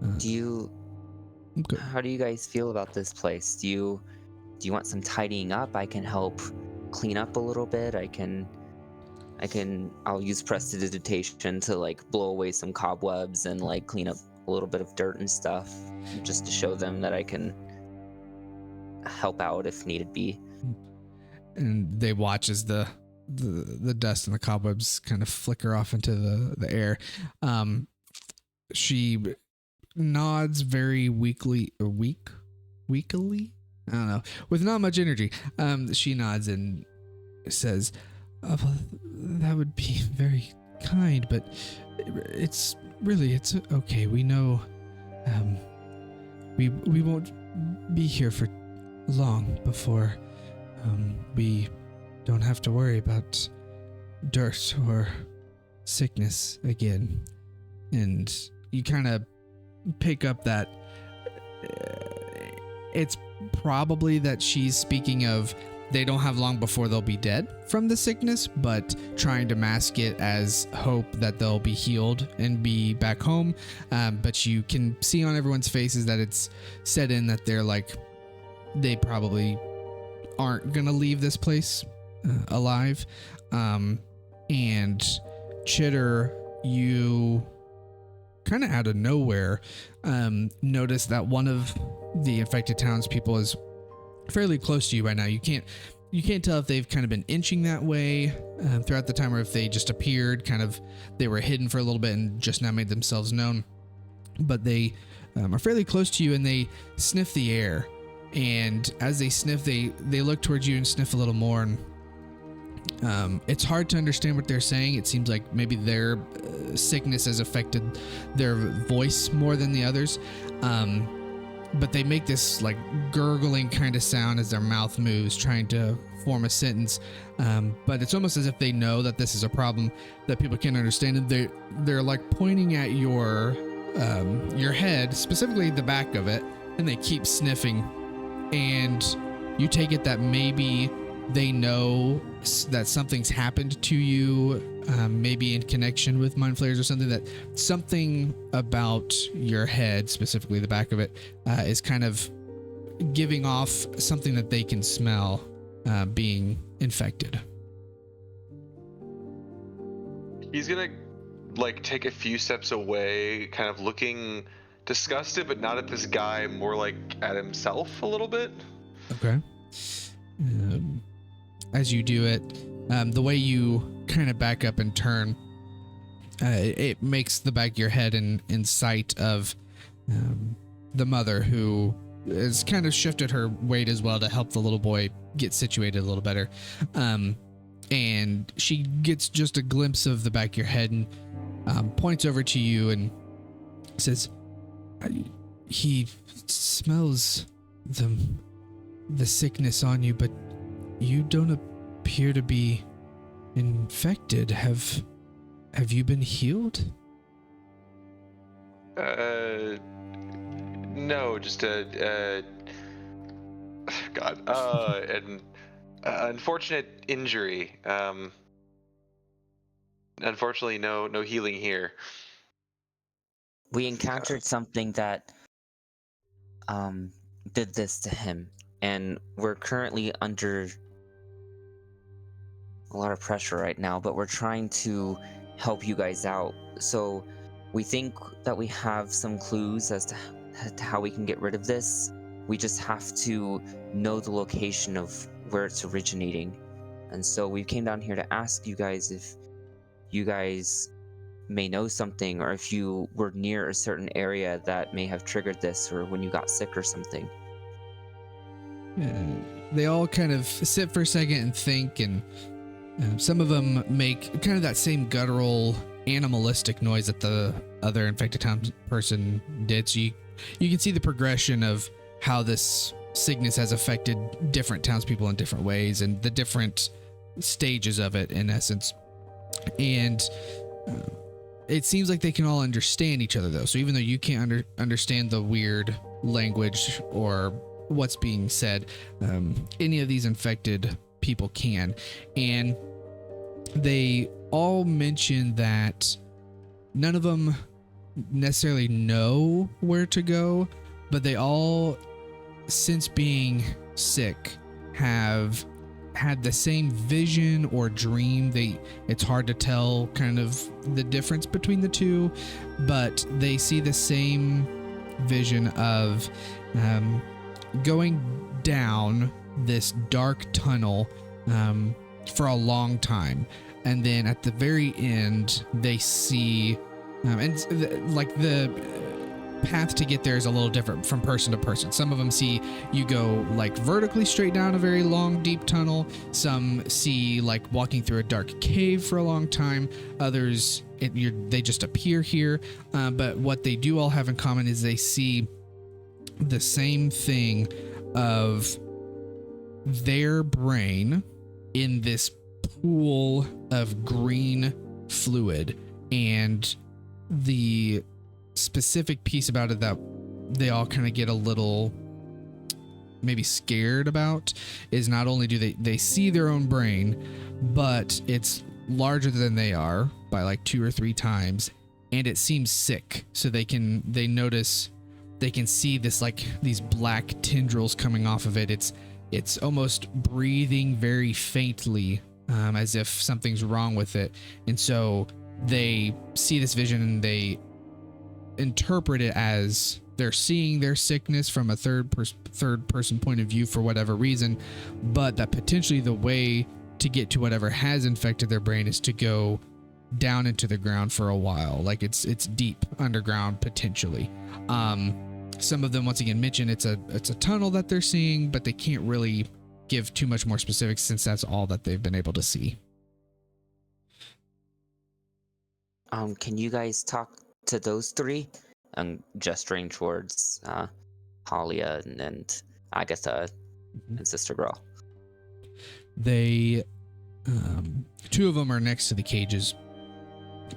Okay. How do you guys feel about this place? Do you want some tidying up? I can help clean up a little bit. I'll use prestidigitation to like blow away some cobwebs and like clean up a little bit of dirt and stuff, just to show them that I can help out if needed be. And they watch as the dust and the cobwebs kind of flicker off into the air. She nods very weakly. I don't know, with not much energy. She nods and says, "Well, that would be very kind, but it's okay. We know we won't be here for long before we don't have to worry about dirt or sickness again." And you kind of pick up that it's probably that she's speaking of they don't have long before they'll be dead from the sickness, but trying to mask it as hope that they'll be healed and be back home. But you can see on everyone's faces that it's set in that they're like, they probably aren't gonna leave this place alive. And Chitter, you kind of out of nowhere notice that one of the infected townspeople is fairly close to you right now. You can't tell if they've kind of been inching that way throughout the time, or if they just appeared, kind of they were hidden for a little bit and just now made themselves known. But they are fairly close to you, and they sniff the air. And as they sniff, they look towards you and sniff a little more. And it's hard to understand what they're saying. It seems like maybe their sickness has affected their voice more than the others. But they make this like gurgling kind of sound as their mouth moves, trying to form a sentence. But it's almost as if they know that this is a problem that people can't understand. And they're like pointing at your head, specifically the back of it, and they keep sniffing. And you take it that maybe they know that something's happened to you, maybe in connection with mind flayers or something, that something about your head, specifically the back of it, is kind of giving off something that they can smell being infected. He's gonna like take a few steps away, kind of looking disgusted, but not at this guy, more like at himself a little bit. Okay. As you do it, the way you kind of back up and turn, it makes the back of your head in sight of the mother, who has kind of shifted her weight as well to help the little boy get situated a little better. And she gets just a glimpse of the back of your head and points over to you and says, he smells the sickness on you, but you don't appear to be infected. Have you been healed? No, just God, an unfortunate injury. Unfortunately, no healing here. We encountered something that did this to him, and we're currently under a lot of pressure right now, but we're trying to help you guys out. So we think that we have some clues as to how we can get rid of this. We just have to know the location of where it's originating. And so we came down here to ask you guys if you guys may know something, or if you were near a certain area that may have triggered this, or when you got sick or something. They all kind of sit for a second and think, and some of them make kind of that same guttural, animalistic noise that the other infected person did. So you can see the progression of how this sickness has affected different townspeople in different ways, and the different stages of it, in essence. And it seems like they can all understand each other, though. So even though you can't understand the weird language or what's being said, any of these infected people can. And they all mention that none of them necessarily know where to go, but they all, since being sick, have had the same vision or dream. It's hard to tell kind of the difference between the two, but they see the same vision of going down this dark tunnel for a long time, and then at the very end they see the path to get there is a little different from person to person. Some of them see you go like vertically straight down a very long deep tunnel. Some see like walking through a dark cave for a long time. Others they just appear here, but what they do all have in common is they see the same thing of their brain in this pool of green fluid. And the specific piece about it that they all kind of get a little maybe scared about is not only do they see their own brain, but it's larger than they are by like 2 or 3 times, and it seems sick. So they can see this, like these black tendrils coming off of it. It's almost breathing very faintly, as if something's wrong with it. And so they see this vision and they interpret it as they're seeing their sickness from a third person point of view for whatever reason, but that potentially the way to get to whatever has infected their brain is to go down into the ground for a while. Like it's deep underground potentially. Some of them once again mention it's a tunnel that they're seeing, but they can't really give too much more specifics since that's all that they've been able to see. Can you guys talk to those 3? Gesturing towards Halia and Agatha and Sister Girl. They 2 of them are next to the cages,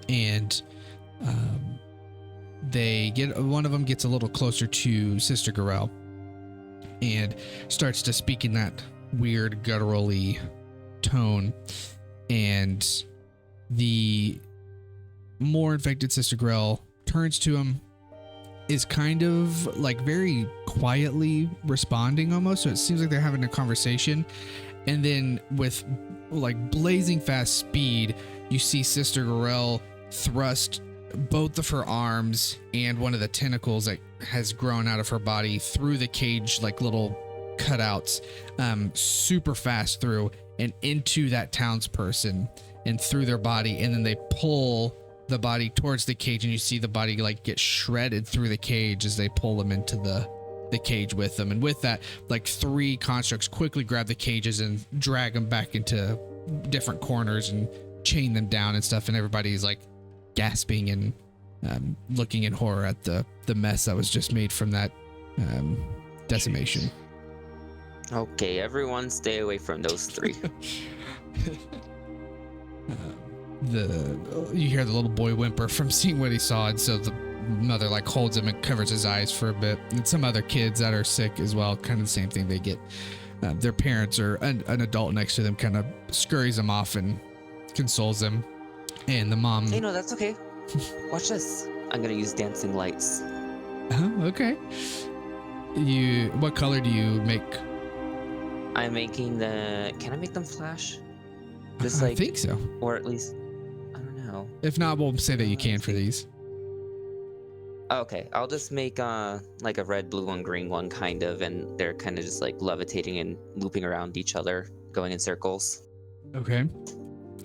and one of them gets a little closer to Sister Garel and starts to speak in that weird gutturally tone, and the more infected Sister Garel turns to him, is kind of like very quietly responding almost, so it seems like they're having a conversation. And then with like blazing fast speed, you see Sister Garel thrust both of her arms and one of the tentacles that has grown out of her body through the cage, like little cutouts, super fast through and into that townsperson and through their body. And then they pull the body towards the cage, and you see the body like get shredded through the cage as they pull him into the cage with them. And with that, like 3 constructs quickly grab the cages and drag them back into different corners and chain them down and stuff. And everybody's like gasping and looking in horror at the mess that was just made from that decimation. Okay, everyone stay away from those 3. You hear the little boy whimper from seeing what he saw, and so the mother like holds him and covers his eyes for a bit. And some other kids that are sick as well, kind of the same thing. They get their parents or an adult next to them kind of scurries them off and consoles them. And the mom, Hey, no, that's okay. Watch this. I'm gonna use dancing lights. Okay. What color do you make? I'm making can I make them flash? I think so. Or at least, I don't know. If not, we'll say that you can for these. Okay, I'll just make like a red, blue, and green one kind of, and they're kind of just like levitating and looping around each other, going in circles. Okay.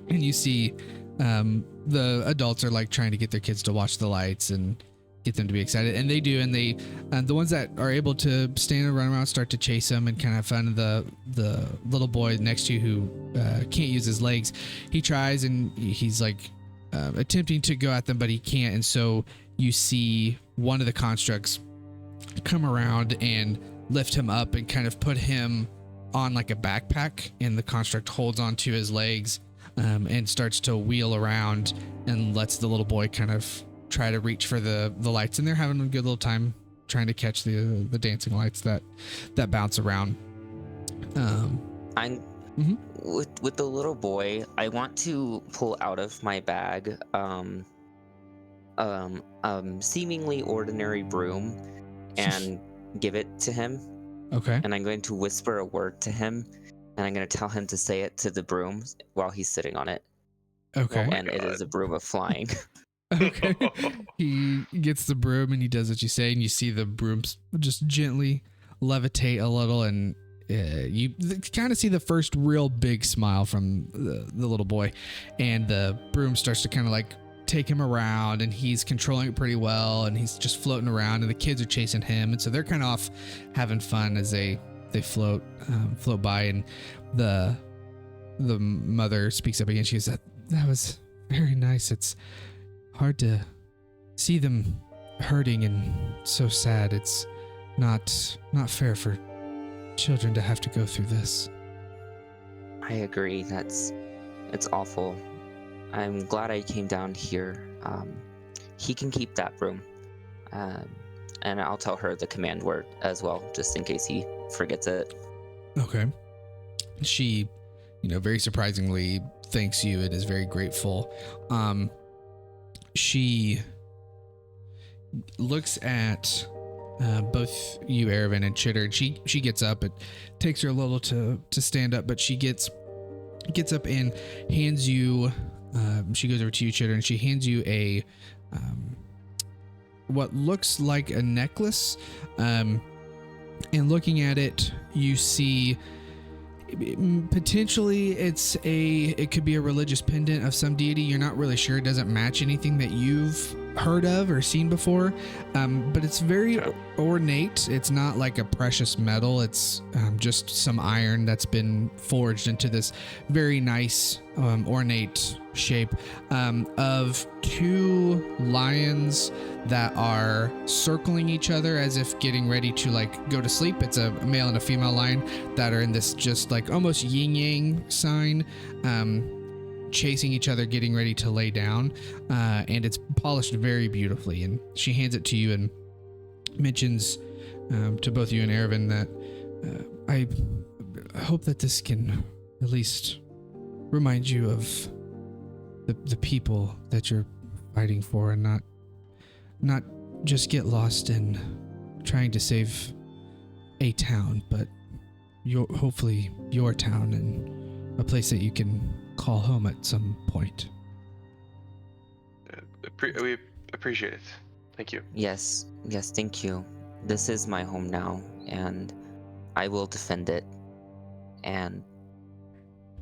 And you see the adults are like trying to get their kids to watch the lights and get them to be excited, and they do. And they the ones that are able to stand and run around start to chase them and kind of have fun. The little boy next to you who can't use his legs, he tries and he's like attempting to go at them, but he can't. And so you see one of the constructs come around and lift him up and kind of put him on like a backpack, and the construct holds onto his legs and starts to wheel around and lets the little boy kind of try to reach for the lights. And they're having a good little time trying to catch the dancing lights that bounce around. With the little boy, I want to pull out of my bag seemingly ordinary broom and give it to him. Okay. And I'm going to whisper a word to him, and I'm going to tell him to say it to the broom while he's sitting on it. Okay. And it is a broom of flying. Okay. He gets the broom and he does what you say, and you see the brooms just gently levitate a little, and you kind of see the first real big smile from the little boy, and the broom starts to kind of like take him around, and he's controlling it pretty well, and he's just floating around, and the kids are chasing him, and so they're kind of off having fun as they float by. And the mother speaks up again. She says, that was very nice. It's hard to see them hurting and so sad. It's not fair for children to have to go through this. I agree. It's awful. I'm glad I came down here. He can keep that broom. And I'll tell her the command word as well, just in case he forgets it. Okay. She, very surprisingly thanks you and is very grateful. She looks at both you, Erevan, and Chitter, and she gets up. It takes her a little to stand up, but she gets up and hands you. She goes over to you, Chitter, and she hands you a what looks like a necklace. And looking at it, you see potentially it could be a religious pendant of some deity. You're not really sure. It doesn't match anything that you've heard of or seen before, but it's very ornate. It's not like a precious metal. It's just some iron that's been forged into this very nice ornate shape of 2 lions that are circling each other as if getting ready to like go to sleep. It's a male and a female lion that are in this just like almost yin yang sign, chasing each other, getting ready to lay down, and it's polished very beautifully. And she hands it to you and mentions to both you and Erevan that I hope that this can at least remind you of the people that you're fighting for, and not just get lost in trying to save a town, but hopefully your town and a place that you can call home at some point. We appreciate it. Thank you. Yes, thank you. This is my home now, and I will defend it. And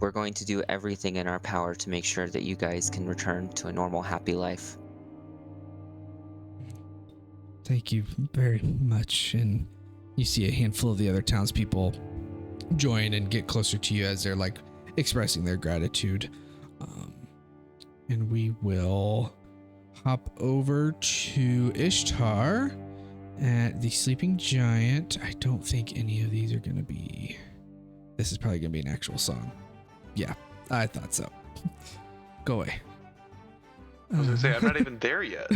we're going to do everything in our power to make sure that you guys can return to a normal, happy life. Thank you very much. And you see a handful of the other townspeople join and get closer to you as they're like expressing their gratitude. And we will hop over to Ishtar at the Sleeping Giant. I don't think any of these are going to be... This is probably going to be an actual song. Yeah, I thought so. Go away. I was going to say, I'm not even there yet.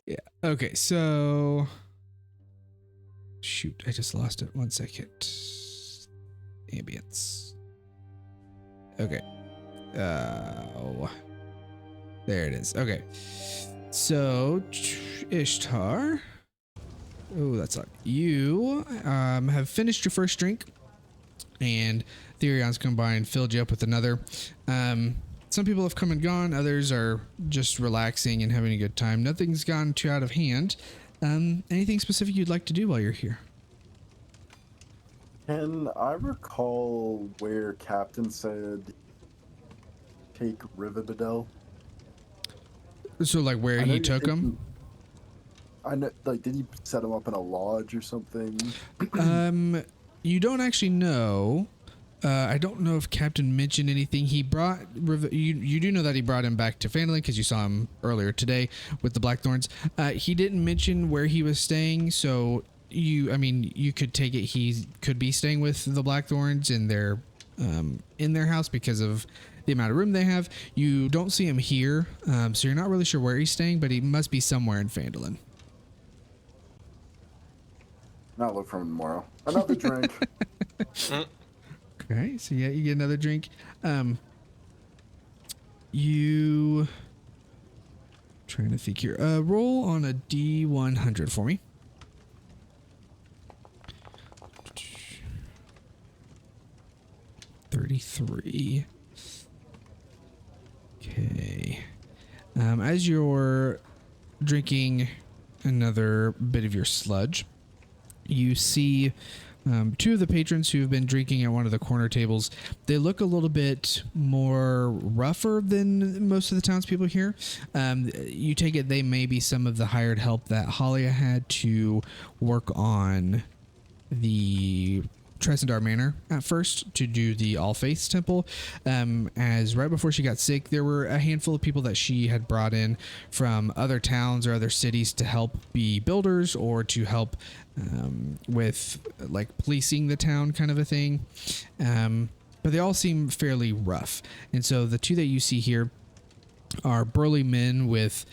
Yeah. Okay, so... Shoot, I just lost it. 1 second. Ambience. Okay. Oh. There it is. Okay. So, Ishtar. Oh, that's not. You have finished your first drink, and Therion's come by and filled you up with another. Some people have come and gone. Others are just relaxing and having a good time. Nothing's gone too out of hand. Anything specific you'd like to do while you're here? Can I recall where Captain said take Rivabedell? So, like, where he took him? I know, like, did he set him up in a lodge or something? You don't actually know. I don't know if Captain mentioned anything. He brought you do know that he brought him back to Phandalin because you saw him earlier today with the Blackthorns. He didn't mention where he was staying, so you could take it he could be staying with the Blackthorns in their house because of the amount of room they have. You don't see him here, so you're not really sure where he's staying, but he must be somewhere in Phandalin. I'll look for him tomorrow. Another drink. Okay, so yeah, you get another drink. You trying to think here. Roll on a D100 for me. $33. Okay. As you're drinking another bit of your sludge, you see two of the patrons who have been drinking at one of the corner tables. They look a little bit more rougher than most of the townspeople here. You take it they may be some of the hired help that Halia had to work on the Tresendar Manor at first to do the All Faiths Temple. As right before she got sick, there were a handful of people that she had brought in from other towns or other cities to help be builders or to help with like policing the town kind of a thing. But they all seem fairly rough. And so the two that you see here are burly men with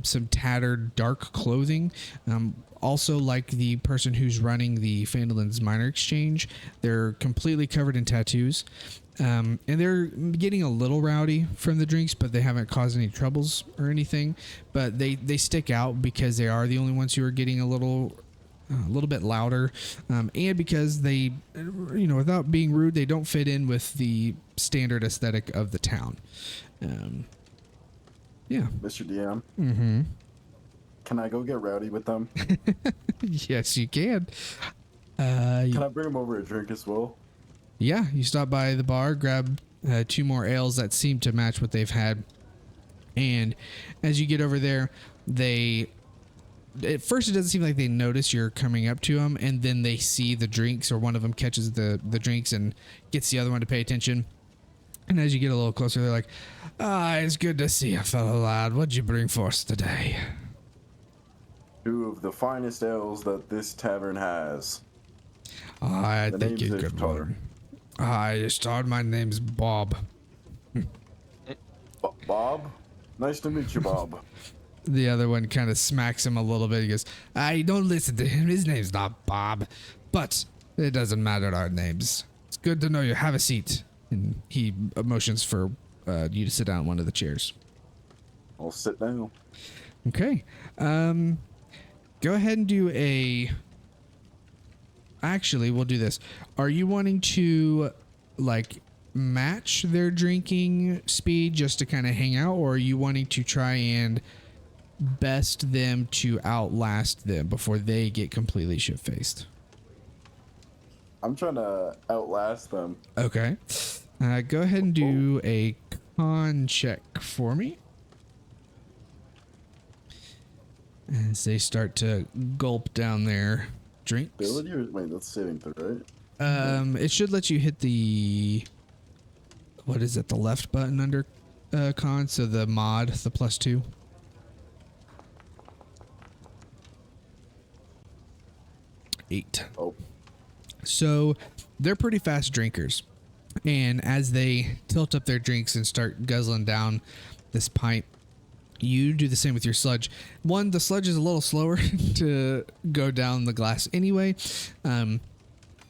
some tattered dark clothing. Also, like the person who's running the Phandalin's Minor Exchange, they're completely covered in tattoos. And they're getting a little rowdy from the drinks, but they haven't caused any troubles or anything. But they stick out because they are the only ones who are getting a little bit louder. And because they, without being rude, they don't fit in with the standard aesthetic of the town. Yeah. Mr. DM. Mm-hmm. Can I go get rowdy with them? Yes, you can. Can I bring them over a drink as well? Yeah, you stop by the bar, grab 2 more ales that seem to match what they've had. And as you get over there, at first it doesn't seem like they notice you're coming up to them, and then they see the drinks, or one of them catches the drinks and gets the other one to pay attention. And as you get a little closer, they're like, it's good to see you, fellow lad. What'd you bring for us today? 2 of the finest ales that this tavern has. I The think name's you're good Ishtar. one. Hi, Ishtar. My name's Bob. Bob? Nice to meet you, Bob. The other one kind of smacks him a little bit. He goes, don't listen to him. His name's not Bob. But it doesn't matter our names. It's good to know you. Have a seat. And he motions for you to sit down in one of the chairs. I'll sit down. Okay. Go ahead and do a... Actually, we'll do this. Are you wanting to, like, match their drinking speed just to kind of hang out? Or are you wanting to try and best them to outlast them before they get completely shit-faced? I'm trying to outlast them. Okay. Go ahead and do a con check for me. As they start to gulp down their drinks. Ability or wait, that's saving throw, right? It should let you hit the, what is it, the left button under con, so the mod, the +2. Eight. Oh. So they're pretty fast drinkers. And as they tilt up their drinks and start guzzling down this pint, you do the same with your sludge. One, the sludge is a little slower to go down the glass anyway.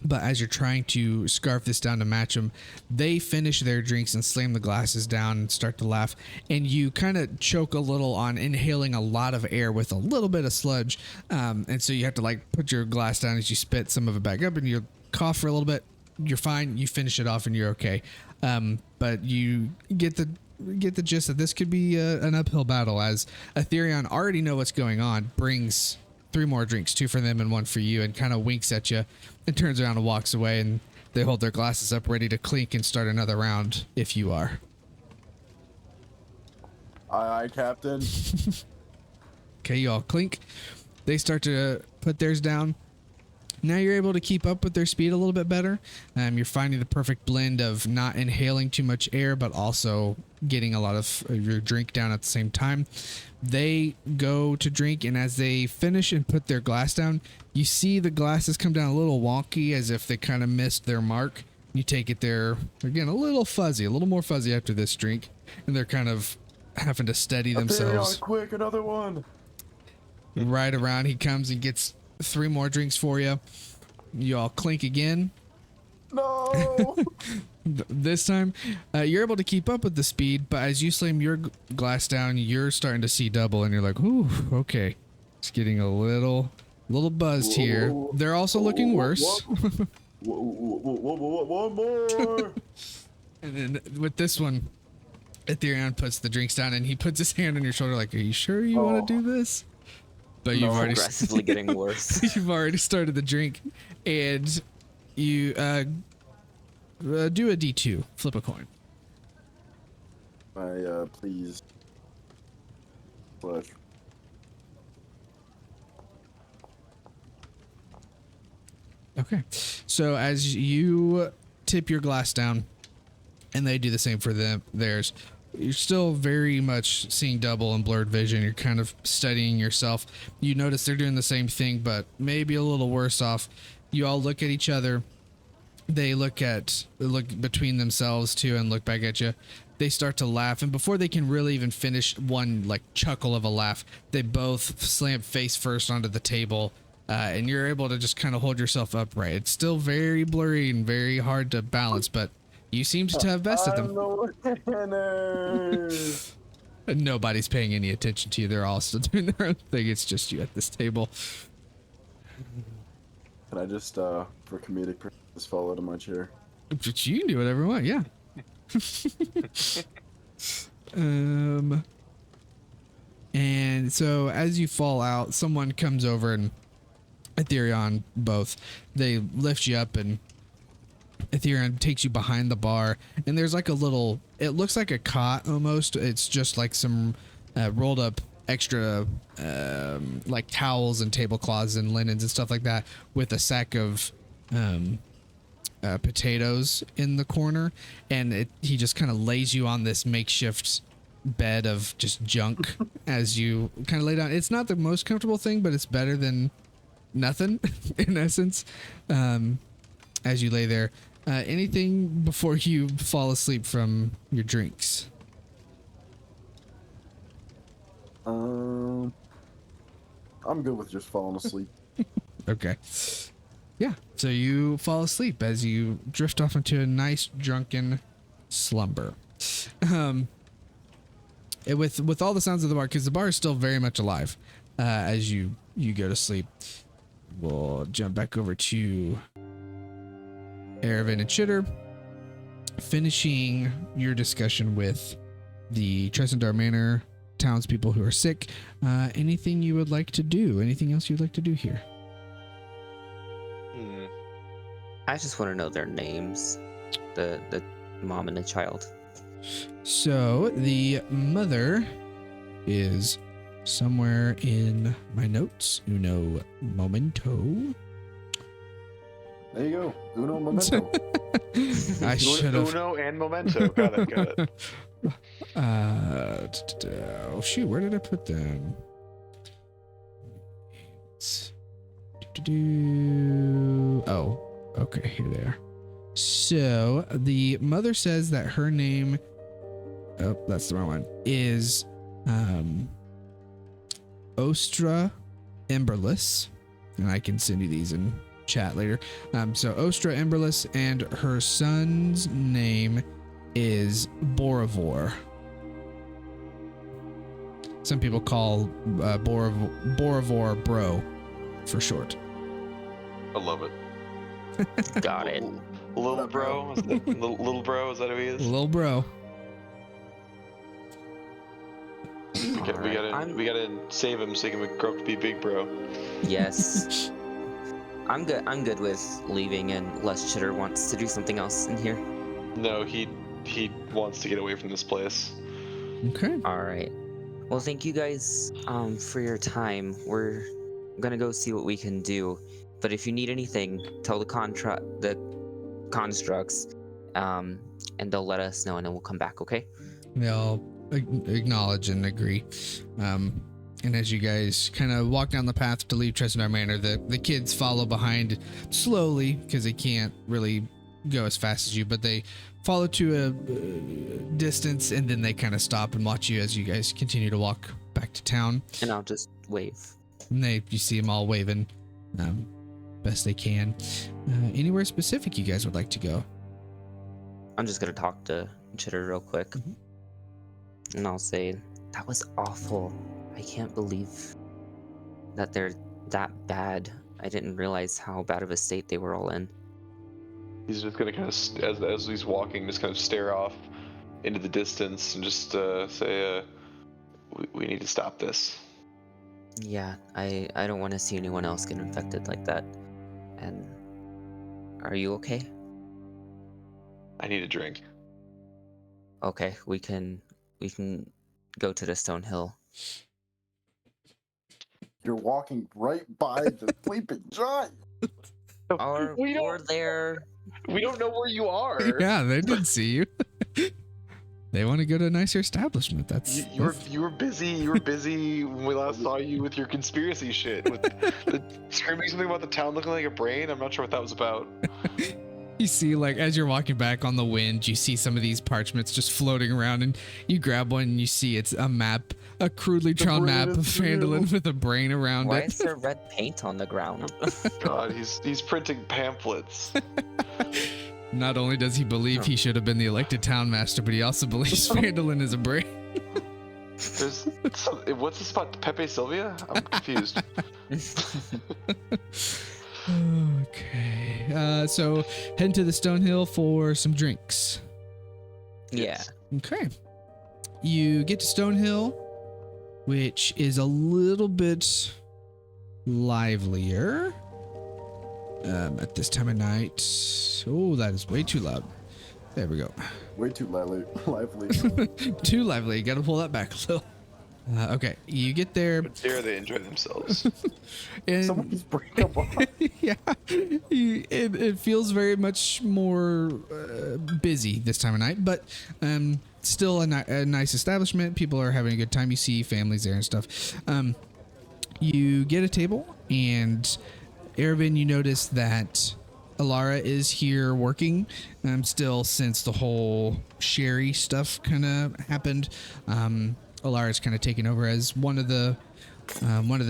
But as you're trying to scarf this down to match them, they finish their drinks and slam the glasses down and start to laugh. And you kind of choke a little on inhaling a lot of air with a little bit of sludge. And so you have to like put your glass down as you spit some of it back up, and you cough for a little bit. You're fine. You finish it off and you're okay. But you get the gist that this could be an uphill battle, as Aetherion already know what's going on, brings 3 more drinks, 2 for them and 1 for you, and kind of winks at you and turns around and walks away, and they hold their glasses up ready to clink and start another round if you are. Aye, Captain. Okay, you all clink. They start to put theirs down. Now you're able to keep up with their speed a little bit better. You're finding the perfect blend of not inhaling too much air, but also getting a lot of your drink down at the same time. They go to drink, and as they finish and put their glass down, you see the glasses come down a little wonky, as if they kind of missed their mark. You take it there, again, a little fuzzy, a little more fuzzy after this drink, and they're kind of having to steady themselves. Aetherion, quick, another one. Right around, he comes and gets 3 more drinks for you. You all clink again. No. This time, you're able to keep up with the speed, but as you slam your glass down, you're starting to see double, and you're like, "Ooh, okay." It's getting a little buzzed here. They're also looking worse. One more. And then with this one, Aetherion puts the drinks down, and he puts his hand on your shoulder, like, "Are you sure you want to do this?" But you've already Progressively getting worse. you've already started the drink, and you do a D2, flip a coin. Please. Flash. Okay, so as you tip your glass down, and they do the same for theirs, you're still very much seeing double and blurred vision. You're kind of studying yourself. You notice they're doing the same thing, but maybe a little worse off. You all look at each other. They look between themselves too, and look back at you. They start to laugh, and before they can really even finish one like chuckle of a laugh, they both slam face first onto the table, and you're able to just kind of hold yourself upright. It's still very blurry and very hard to balance, but you seem to have bested them. Nobody's paying any attention to you. They're all still doing their own thing. It's just you at this table. Can I just, for comedic purposes, fall out of my chair? But you can do whatever you want, yeah. And so as you fall out, someone comes over, and Aetherion both, they lift you up, and Aetherion takes you behind the bar, and there's like a little, it looks like a cot almost. It's just like some rolled up extra like towels and tablecloths and linens and stuff like that, with a sack of potatoes in the corner, and he just kind of lays you on this makeshift bed of just junk as you kind of lay down. It's not the most comfortable thing, but it's better than nothing in essence. As you lay there, anything before you fall asleep from your drinks? I'm good with just falling asleep. Okay. Yeah. So you fall asleep as you drift off into a nice drunken slumber. With all the sounds of the bar, because the bar is still very much alive as you go to sleep. We'll jump back over to Erevan and Chitter, finishing your discussion with the Tresendar Manor townspeople who are sick. Anything you would like to do? Anything else you'd like to do here? I just want to know their names. The mom and the child. So the mother is somewhere in my notes. Uno momento. There you go. Uno momento. I should have. Uno and Memento. Got it. Got it. Oh shoot, where did I put them? Oh, okay, here they are. So the mother says that her name, oh, that's the wrong one, is Ostra Emberless, and I can send you these in chat later. So Ostra Emberless, and her son's name is Boravor. Some people call Boravor Bro for short. I love it. Got it. Little bro, is that, little bro, is that who he is? Little bro. We gotta save him so he can grow up to be big bro. Yes. I'm good with leaving unless Chitter wants to do something else in here. No, he wants to get away from this place. Okay. All right. Well, thank you guys for your time. We're gonna go see what we can do. But if you need anything, tell the constructs, and they'll let us know, and then we'll come back. Okay? They'll acknowledge and agree. And as you guys kind of walk down the path to leave Tresendar Manor, the kids follow behind slowly because they can't really go as fast as you, but they follow to a distance, and then they kind of stop and watch you as you guys continue to walk back to town. And I'll just wave. And you see them all waving best they can. Anywhere specific you guys would like to go? I'm just gonna talk to Chitter real quick, and I'll say, that was awful. I can't believe that they're that bad. I didn't realize how bad of a state they were all in. He's just gonna kind of, as he's walking, just kind of stare off into the distance and just say, we need to stop this. Yeah, I don't want to see anyone else get infected like that. And are you okay? I need a drink. Okay, we can go to the Stone Hill. You're walking right by the sleeping giant. Or we're there. We don't know where you are. Yeah, they did see you. They want to go to a nicer establishment. You were busy. You were busy when we last saw you with your conspiracy shit. With screaming something about the town looking like a brain. I'm not sure what that was about. You see, like, as you're walking back on the wind, you see some of these parchments just floating around, and you grab one and you see it's a map, a crudely drawn map of Phandalin with a brain around Why it. is there red paint on the ground? God, he's printing pamphlets. Not only does he believe he should have been the elected town master, but he also believes Phandalin is a brain. What's this about Pepe Sylvia? I'm confused. Okay. So head to the Stone Hill for some drinks. Yeah. Okay. You get to Stone Hill, which is a little bit livelier at this time of night. Oh, that is way too loud. There we go. Way too lively. Too lively. Got to pull that back a little. Okay, you get there. But dare they enjoy themselves? And Someone's breaking up. yeah, it feels very much more busy this time of night, but still a nice establishment. People are having a good time. You see families there and stuff. You get a table, and Erebin, you notice that Alara is here working still since the whole Sherry stuff kind of happened. Alara's kind of taken over as one of the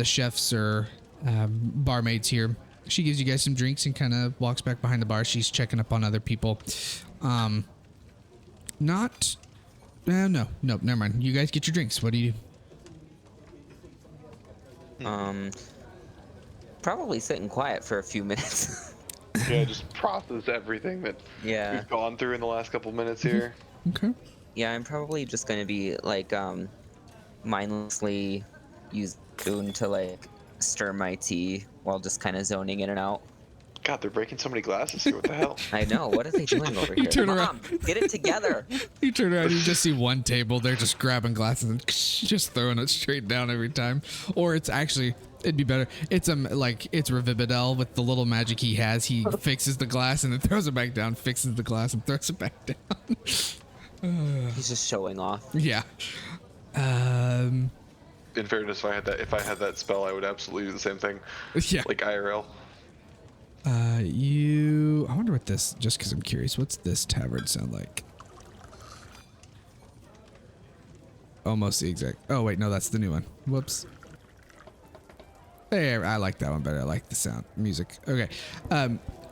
chefs or barmaids here. She gives you guys some drinks and kind of walks back behind the bar. She's checking up on other people. No, never mind. You guys get your drinks. What do you do? Probably sitting quiet for a few minutes. Yeah, just process everything that we've gone through in the last couple minutes here. Okay. Yeah, I'm probably just gonna be like mindlessly use spoon to like stir my tea while just kind of zoning in and out. God, they're breaking so many glasses here. What the hell? I know. What are they doing over You here? turn Mom, around. get it together. You turn around, you just see one table. They're just grabbing glasses and just throwing it straight down every time. Or it's actually, it'd be better. It's like it's Revivadel with the little magic he has. He fixes the glass and then throws it back down. Fixes the glass and throws it back down. He's just showing off. Yeah. In fairness, if I had that spell, I would absolutely do the same thing. Yeah. Like IRL. I wonder what this, just because I'm curious, what's this tavern sound like? Almost the exact, oh wait, no, that's the new one. Whoops. Hey, I like that one better. I like the sound, music. Okay.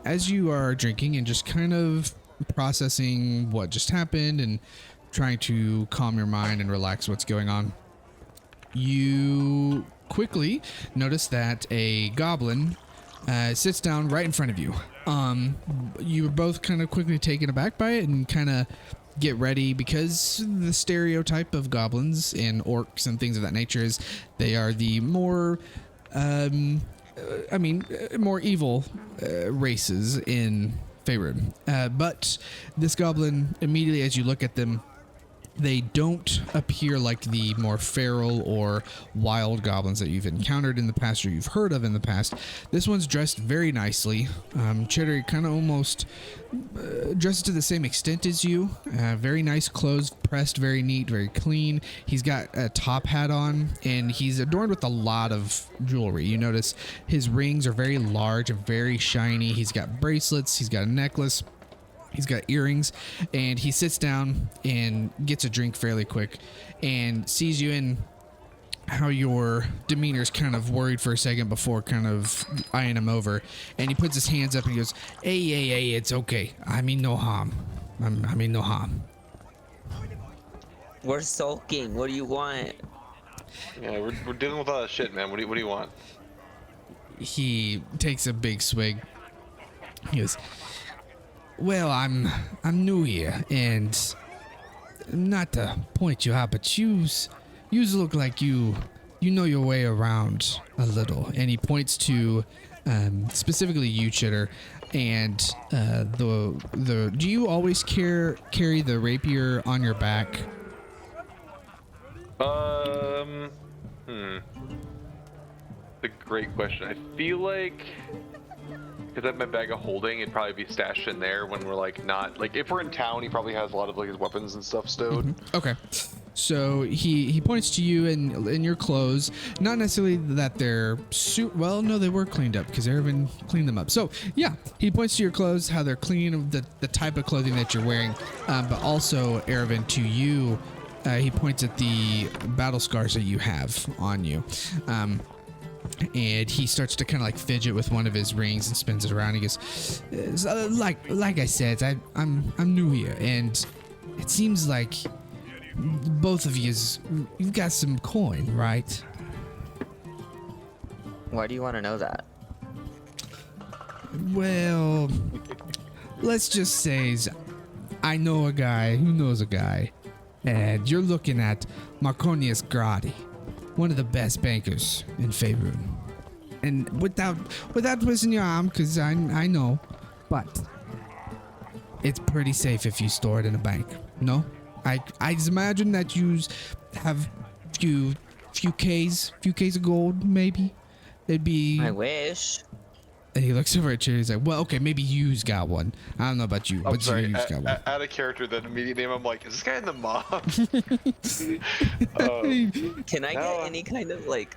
As you are drinking and just kind of processing what just happened and trying to calm your mind and relax what's going on, you quickly notice that a goblin sits down right in front of you. You were both kind of quickly taken aback by it and kind of get ready because the stereotype of goblins and orcs and things of that nature is they are the more, more evil races in Faerun. But this goblin, immediately as you look at them, they don't appear like the more feral or wild goblins that you've encountered in the past or you've heard of in the past. This one's dressed very nicely. Cheddar kind of almost dresses to the same extent as you. Very nice clothes, pressed very neat, very clean. He's got a top hat on and he's adorned with a lot of jewelry. You notice his rings are very large and very shiny. He's got bracelets, he's got a necklace. He's got earrings, and he sits down and gets a drink fairly quick and sees you in how your demeanor's kind of worried for a second before kind of eyeing him over. And he puts his hands up and he goes, hey, it's okay. I mean no harm. I mean no harm. We're sulking. What do you want? Yeah, we're dealing with a lot of shit, man. What do you want? He takes a big swig. He goes, well, I'm new here, and not to point you out, but yous look like you know your way around a little. And he points to specifically you, Chitter, and the do you always carry the rapier on your back? That's a great question. I feel like, because I have my bag of holding, it'd probably be stashed in there when we're like not, like if we're in town, he probably has a lot of like his weapons and stuff stowed. Okay. So he points to you in your clothes, not necessarily that they're well, no, they were cleaned up because Erevan cleaned them up. So yeah, he points to your clothes, how they're clean, the type of clothing that you're wearing, but also Erevan, to you, he points at the battle scars that you have on you. And he starts to kind of like fidget with one of his rings and spins it around. He goes, like I said, I'm new here, and it seems like both of you've got some coin, right? Why do you want to know that? Well, let's just say I know a guy who knows a guy, and you're looking at Marconius Gradi, one of the best bankers in Faerun. And without twisting your arm, because I know, but it's pretty safe if you store it in a bank. No? I just imagine that you have few Ks of gold, maybe. It'd be. I wish. And he looks over at Cherry. He's like, well, okay, maybe you's got one. I don't know about you, I'm but sorry, you's got one. Add a character that immediate name. I'm like, is this guy in the mob? Can I get any kind of like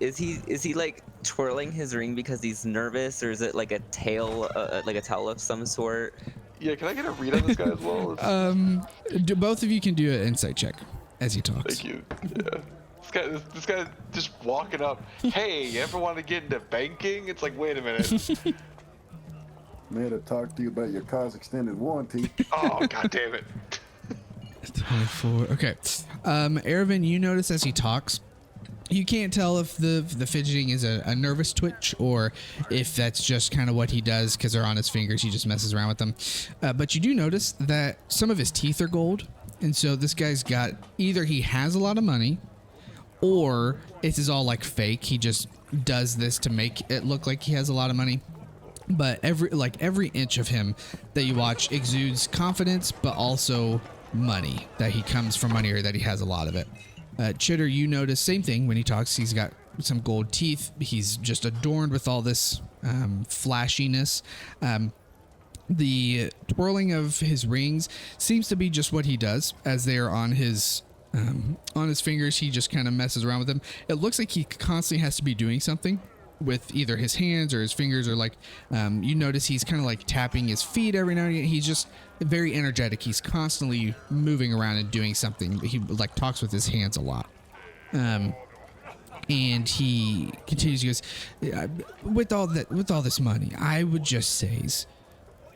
is he like twirling his ring because he's nervous, or is it like a tale of some sort? Yeah, can I get a read on this guy as well? Both of you can do an insight check as you talk. Thank you. Yeah. This guy just walking up. Hey, you ever want to get into banking? It's like, wait a minute. I'm here to talk to you about your car's extended warranty. Oh, god damn it. 24. Okay. Erevan, you notice as he talks, you can't tell if the fidgeting is a nervous twitch or if that's just kind of what he does because they're on his fingers. He just messes around with them. But you do notice that some of his teeth are gold. And so this guy's got, either he has a lot of money, or this is all like fake. He just does this to make it look like he has a lot of money. but every inch of him that you watch exudes confidence, but also money, that he comes from money or that he has a lot of it. Chitter, you notice same thing when he talks. He's got some gold teeth. He's just adorned with all this flashiness. The twirling of his rings seems to be just what he does, as they are on his fingers. He just kind of messes around with them. It looks like he constantly has to be doing something with either his hands or his fingers, or like you notice he's kind of like tapping his feet every now and again. He's just very energetic. He's constantly moving around and doing something. He like talks with his hands a lot. And he continues. He goes, with all this money, I would just say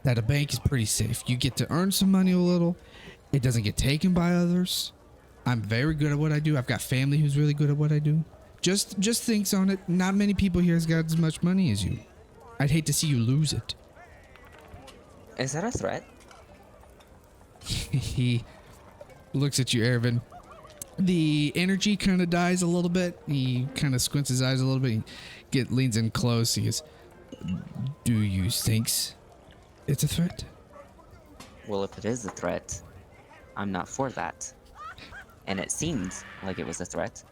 that a bank is pretty safe. You get to earn some money a little. It doesn't get taken by others. I'm very good at what I do. I've got family who's really good at what I do. Just thinks on it. Not many people here has got as much money as you. I'd hate to see you lose it. Is that a threat? He looks at you, Ervin. The energy kind of dies a little bit. He kind of squints his eyes a little bit. He leans in close. He goes, "Do you think it's a threat?" Well, if it is a threat, I'm not for that. And it seems like it was a threat.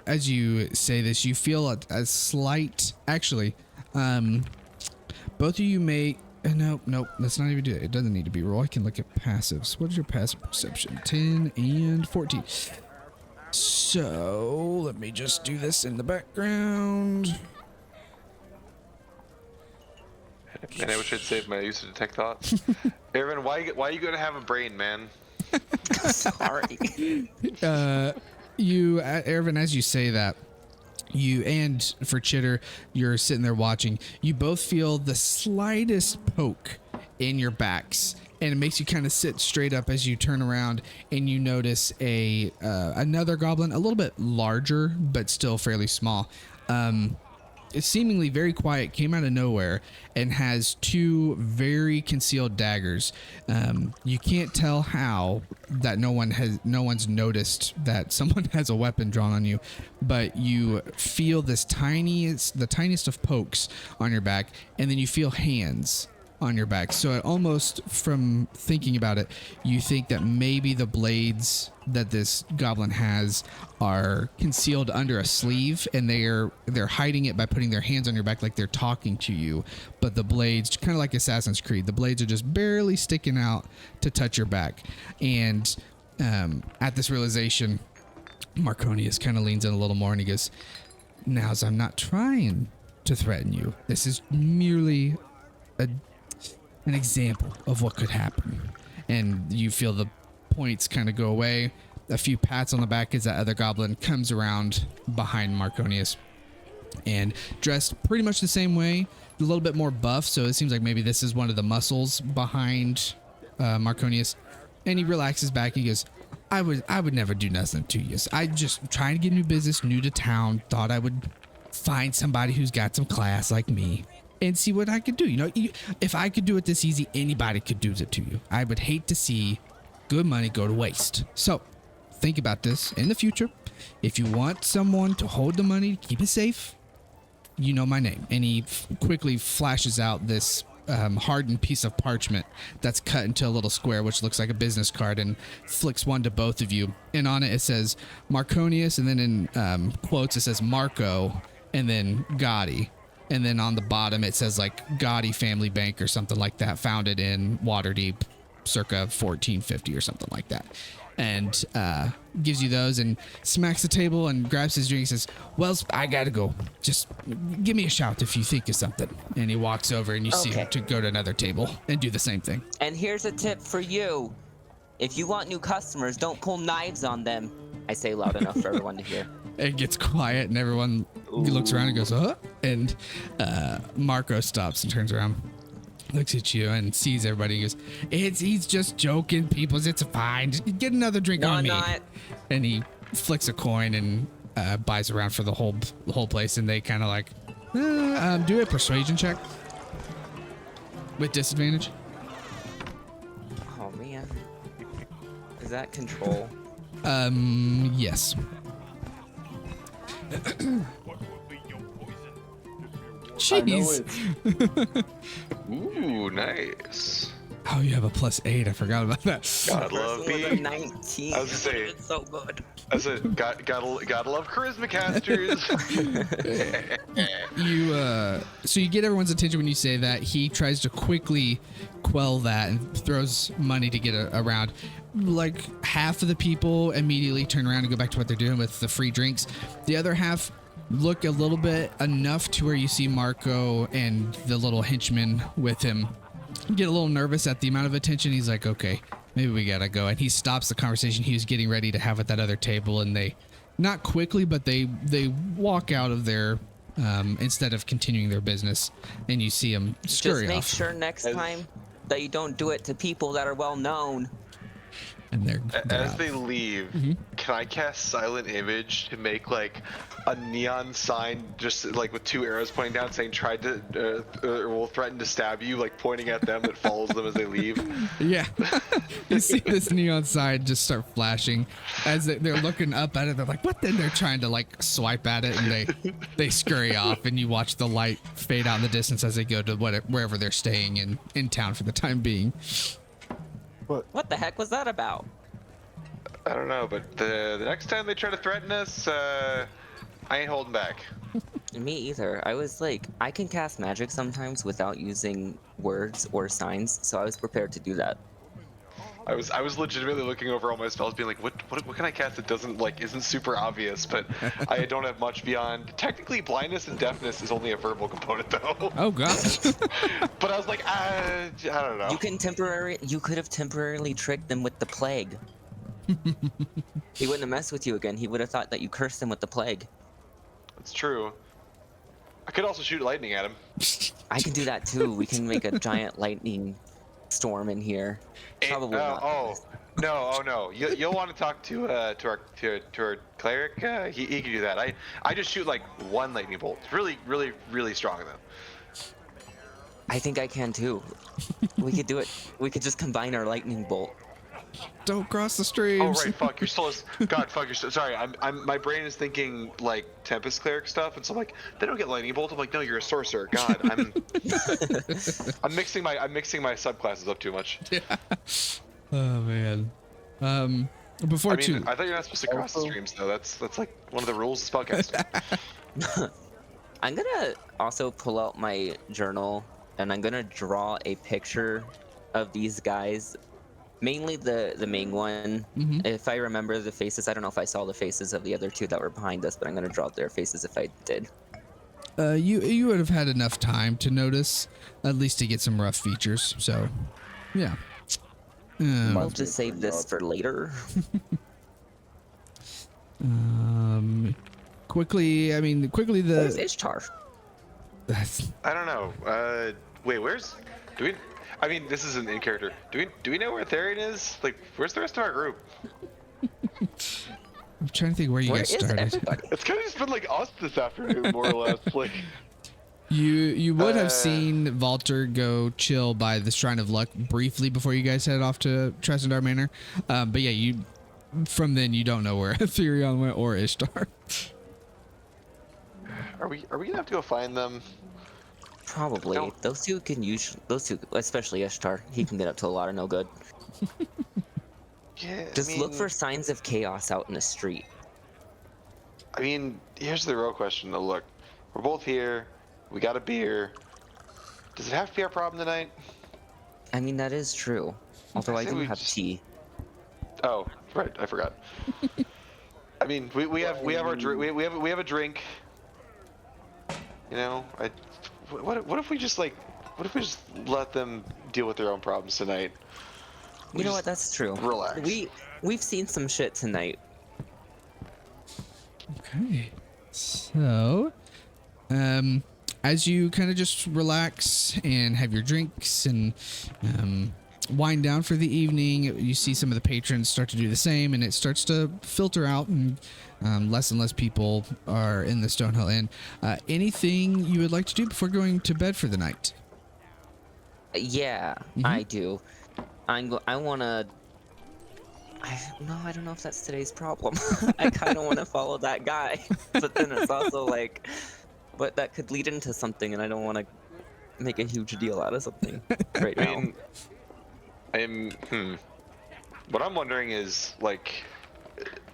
As you say this, you feel a slight, actually, both of you may, nope, let's not even do it. It doesn't need to be roll. I can look at passives. What is your passive perception? 10 and 14. So let me just do this in the background. Man, I wish I'd saved my use of detect thoughts. Aaron, why you gonna have a brain, man? Sorry. Ervin, as you say that, and for Chitter, you're sitting there watching, you both feel the slightest poke in your backs, and it makes you kind of sit straight up as you turn around, and you notice another goblin, a little bit larger, but still fairly small. It's seemingly very quiet, came out of nowhere, and has two very concealed daggers. You can't tell how that no one's noticed that someone has a weapon drawn on you, but you feel the tiniest of pokes on your back, and then you feel hands on your back. So it almost, from thinking about it, you think that maybe the blades that this goblin has are concealed under a sleeve, and they're hiding it by putting their hands on your back like they're talking to you. But the blades, kind of like Assassin's Creed, the blades are just barely sticking out to touch your back. And at this realization, Marconius kind of leans in a little more and he goes, "Now, I'm not trying to threaten you. This is merely an example of what could happen." And you feel the points kind of go away. A few pats on the back as that other goblin comes around behind Marconius, and dressed pretty much the same way, a little bit more buff, so it seems like maybe this is one of the muscles behind Marconius. And he relaxes back. He goes, I would never do nothing to you. I just trying to get new business, new to town. Thought I would find somebody who's got some class like me and see what I could do. You know, if I could do it this easy, anybody could do it to you. I would hate to see good money go to waste. So think about this in the future. If you want someone to hold the money, keep it safe, you know my name. And he quickly flashes out this hardened piece of parchment that's cut into a little square, which looks like a business card, and flicks one to both of you. And on it says Marconius, and then in quotes it says Marco, and then Gotti. And then on the bottom it says like Gotti Family Bank or something like that, founded in Waterdeep circa 1450 or something like that. And gives you those and smacks the table and grabs his drink and says, "Well, I gotta go. Just give me a shout if you think of something." And he walks over and you see him to go to another table and do the same thing. And here's a tip for you. If you want new customers, don't pull knives on them. I say loud enough for everyone to hear. It gets quiet and everyone looks around and goes, "Huh?" And Marco stops and turns around, looks at you and sees everybody and goes, he's just joking, peoples. It's fine. Just get another drink on me. Not. And he flicks a coin and buys around for the whole place. And they kind of like, do a persuasion check with disadvantage. Oh man, is that control? Yes. jeez. Ooh, nice. Oh, you have a +8. I forgot about that. God love First one was a being. 19. I was gonna say- It's so good. I said, gotta love charisma casters. So you get everyone's attention when you say that. He tries to quickly quell that and throws money to get around. Like half of the people immediately turn around and go back to what they're doing with the free drinks. The other half look a little bit enough to where you see Marco and the little henchman with him get a little nervous at the amount of attention. He's like, okay, maybe we gotta go. And he stops the conversation he was getting ready to have at that other table, and they, not quickly, but they walk out of there instead of continuing their business, and you see them scurry Just make off. sure next time that you don't do it to people that are well known. And they're As out. they leave, can I cast Silent Image to make like a neon sign, just like with 2 arrows pointing down, saying "tried to" or will threaten to stab you, like pointing at them that follows them as they leave? Yeah. You see this neon sign just start flashing as they're looking up at it. They're like, what? Then they're trying to like swipe at it, and they scurry off, and you watch the light fade out in the distance as they go to wherever they're staying in town for the time being. What the heck was that about? I don't know, but the next time they try to threaten us, I ain't holding back. Me either. I was like, I can cast magic sometimes without using words or signs, so I was prepared to do that. I was legitimately looking over all my spells, being like, what can I cast that isn't super obvious, but I don't have much beyond. Technically, blindness and deafness is only a verbal component, though. Oh gosh. But I was like, I don't know. You could have temporarily tricked them with the plague. He wouldn't have messed with you again. He would have thought that you cursed him with the plague. It's true. I could also shoot lightning at him. I can do that too. We can make a giant lightning storm in here. Probably not. No. You'll want to talk to our cleric. He can do that. I just shoot like 1 lightning bolt. It's really strong though. I think I can too. We could do it. We could just combine our lightning bolt. Don't cross the streams. Oh right, fuck. You're still. God, fuck. You're still. Sorry. My brain is thinking like Tempest cleric stuff, and so I'm like, they don't get lightning bolt. I'm like, no, you're a sorcerer. God, I'm mixing my subclasses up too much. Yeah. Oh man. Before I mean, too. I thought you're not supposed to cross the streams though. That's like one of the rules of spellcasting. I'm gonna also pull out my journal and I'm gonna draw a picture of these guys. Mainly the main one. If I remember the faces, I don't know if I saw the faces of the other 2 that were behind us, but I'm gonna draw their faces if I did. You would have had enough time to notice, at least to get some rough features. So, yeah. We'll just save this for later. Quickly the. Where's Ishtar? I don't know. Wait, I mean, this isn't in character. Do we know where Therian is? Like, where's the rest of our group? I'm trying to think where you Where guys is started. everybody? It's kind of just been like us this afternoon, more or less. Like, You would have seen Valter go chill by the Shrine of Luck briefly before you guys head off to Tressendar Manor. But yeah, from then you don't know where Therion went or Ishtar. are we gonna have to go find them? Probably. No. Those two, especially Ishtar, he can get up to a lot of no good. Yeah. Just look for signs of chaos out in the street. I mean, here's the real question. Though, look, we're both here. We got a beer. Does it have to be our problem tonight? I mean, that is true. Although I say do we have just- tea. Oh, right. I forgot. I mean, we have our drink. We have a drink. You know, what if we just let them deal with their own problems tonight? You know what? That's true. Relax. We've seen some shit tonight. Okay. So, as you kind of just relax and have your drinks and wind down for the evening, you see some of the patrons start to do the same, and it starts to filter out, and less and less people are in the Stonehill Inn. Anything you would like to do before going to bed for the night? Yeah, I do. I wanna. I don't know if that's today's problem. I kind of want to follow that guy, but then it's also like, but that could lead into something, and I don't want to make a huge deal out of something right I now. mean, what I'm wondering is, like,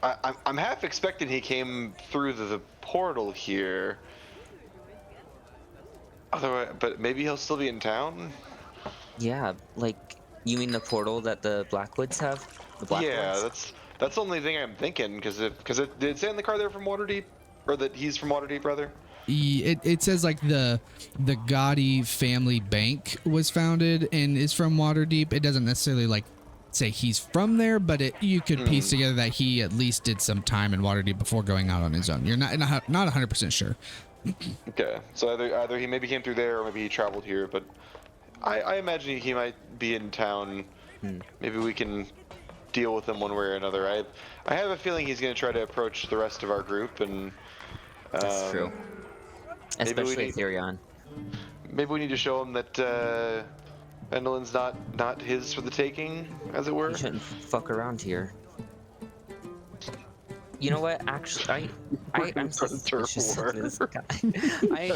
I'm half expecting he came through the portal here. Otherwise, but maybe he'll still be in town. Yeah, like, you mean the portal that the Blackwoods have? The Yeah, Blackwoods? that's the only thing I'm thinking. Because it did it say in the car they're from Waterdeep, or that he's from Waterdeep, rather. It says like the Gotti family bank was founded and is from Waterdeep. It doesn't necessarily like say he's from there, but you could piece together that he at least did some time in Waterdeep before going out on his own. You're not 100% sure. Okay, so either he maybe came through there, or maybe he traveled here. But I imagine he might be in town. Hmm. Maybe we can deal with him one way or another. I have a feeling he's going to try to approach the rest of our group, and That's true. maybe we Especially need- Ethereon. maybe we need to show him that Endolin's not his for the taking, as it were. You shouldn't fuck around here. You know what? Actually, I'm Start a turf suspicious war. of this guy.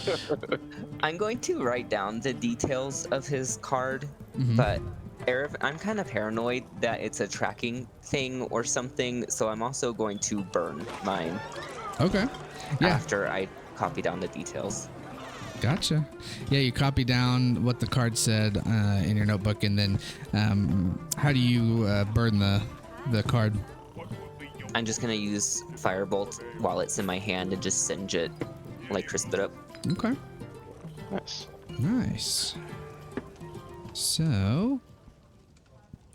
I'm going to write down the details of his card, but I'm kind of paranoid that it's a tracking thing or something, so I'm also going to burn mine Okay. Yeah. after I copy down the details. Gotcha. Yeah, you copy down what the card said in your notebook, and then how do you burn the card? I'm just gonna use Firebolt while it's in my hand and just singe it, like crisp it up. Okay. Nice. Nice. So,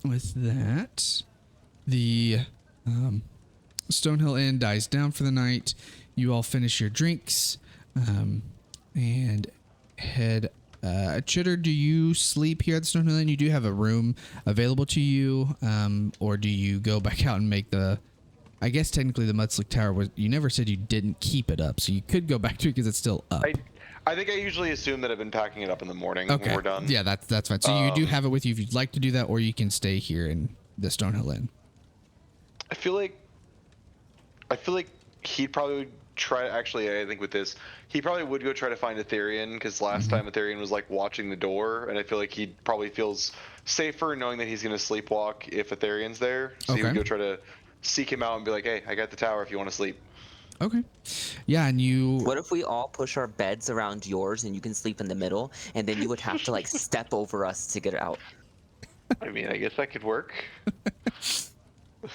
with that, the Stonehill Inn dies down for the night. You all finish your drinks and head. Chitter, do you sleep here at the Stonehill Inn? You do have a room available to you, or do you go back out and make the? I guess technically the Mudslick Tower was. You never said you didn't keep it up, so you could go back to it because it's still up. I think I usually assume that I've been packing it up in the morning Okay. when we're done. Yeah, that's fine. So you do have it with you if you'd like to do that, or you can stay here in the Stonehill Inn. I feel like he'd probably try. Actually, I think with this, he probably would go try to find Ethereum, because last time Ethereum was like watching the door, and I feel like he probably feels safer knowing that he's gonna sleepwalk if Ethereum's there. So he would Okay. go try to seek him out and be like, "Hey, I got the tower if you want to sleep." Okay. Yeah, and you. What if we all push our beds around yours and you can sleep in the middle, and then you would have to like step over us to get out? I mean, I guess that could work.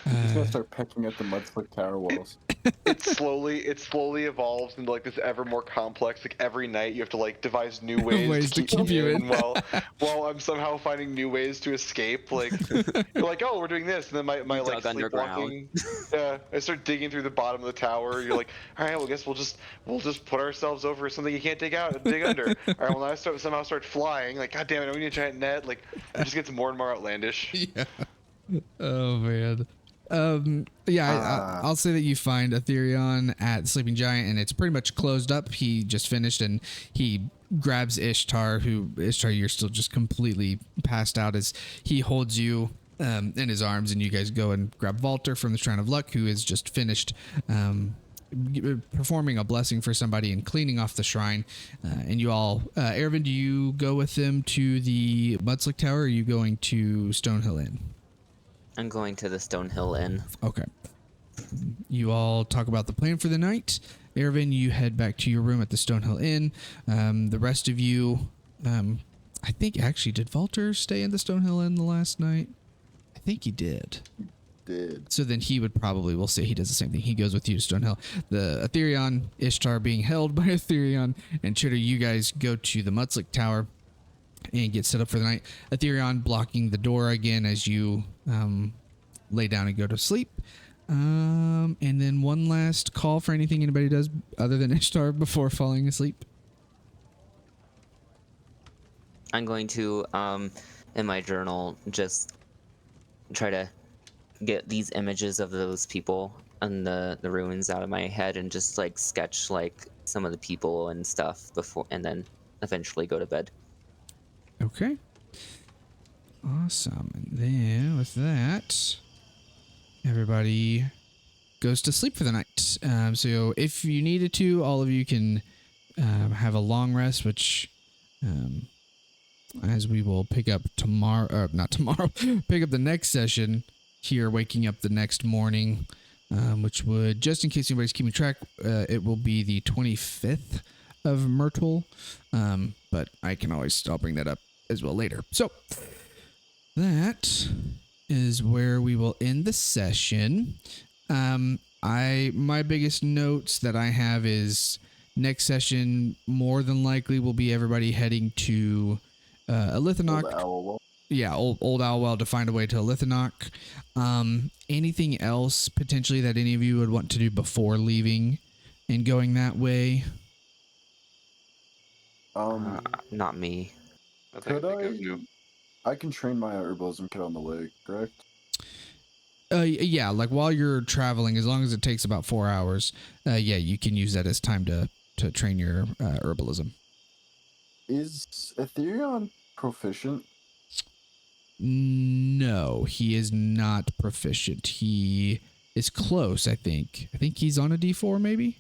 He's gonna start pecking at the Mudslick Tower walls. It slowly evolves into like this ever more complex. Like every night, you have to like devise new ways, to keep me you in. while I'm somehow finding new ways to escape. Like you're like, oh, we're doing this, and then my You like dug sleepwalking. Yeah, I start digging through the bottom of the tower. You're like, all right, well, I guess we'll just put ourselves over something you can't dig under. All right, well, now I somehow start flying. Like, god damn it, we need a giant net. Like, it just gets more and more outlandish. Yeah. Oh man. I'll say that you find Ethereum at Sleeping Giant, and it's pretty much closed up. He just finished, and he grabs Ishtar, you're still just completely passed out as he holds you in his arms, and you guys go and grab Walter from the Shrine of Luck, who is just finished performing a blessing for somebody and cleaning off the shrine. And you all, Ervin, do you go with them to the Mudslick Tower, or are you going to Stonehill Inn? I'm going to the Stonehill Inn. Okay. You all talk about the plan for the night. Ervin, you head back to your room at the Stonehill Inn. The rest of you, I think actually, did Walter stay in the Stonehill Inn the last night? I think he did. So then he would probably, we'll say he does the same thing. He goes with you to Stonehill. The Ethereum, Ishtar being held by Ethereum, and Chitter, you guys go to the Mudslick Tower and get set up for the night. Ethereum blocking the door again as you lay down and go to sleep. And then one last call for anything anybody does other than Ishtar before falling asleep. I'm going to, in my journal, just try to get these images of those people and the ruins out of my head and just like sketch like some of the people and stuff before, and then eventually go to bed. Okay. Awesome. And then with that, everybody goes to sleep for the night. So if you needed to, all of you can have a long rest, which, as we will pick up tomorrow, or not tomorrow, pick up the next session here, waking up the next morning, which would, just in case anybody's keeping track, it will be the 25th of Myrtle, but I'll bring that up as well later. So that is where we will end the session. My biggest notes that I have is next session more than likely will be everybody heading to Elithanok. Yeah, old Owlwell to find a way to Elithanok. Anything else potentially that any of you would want to do before leaving and going that way? Not me. I can train my herbalism kit on the way, correct? Yeah, like while you're traveling, as long as it takes about 4 hours, yeah, you can use that as time to train your herbalism. Is Ethereon proficient? No, he is not proficient. He is close, I think. I think he's on a D4, maybe?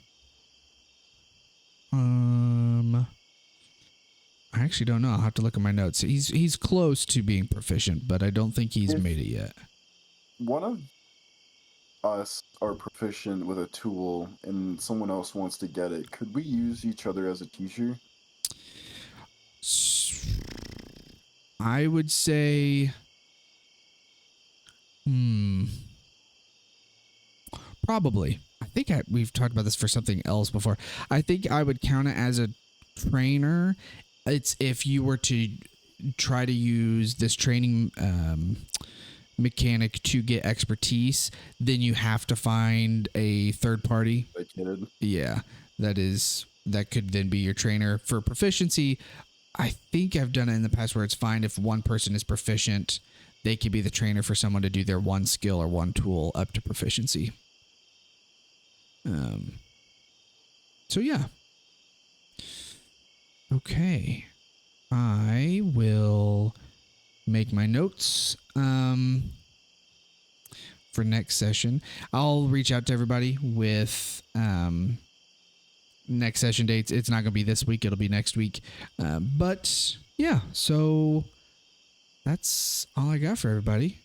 I actually don't know. I'll have to look at my notes. He's close to being proficient, but I don't think he's made it yet. One of us are proficient with a tool and someone else wants to get it. Could we use each other as a teacher? I would say, probably. I think we've talked about this for something else before. I think I would count it as a trainer. It's if you were to try to use this training mechanic to get expertise, then you have to find a third party. Yeah, that could then be your trainer. For proficiency, I think I've done it in the past where it's fine if one person is proficient, they could be the trainer for someone to do their one skill or one tool up to proficiency. So yeah. Okay. I will make my notes for next session. I'll reach out to everybody with next session dates. It's not going to be this week. It'll be next week. But yeah, so that's all I got for everybody.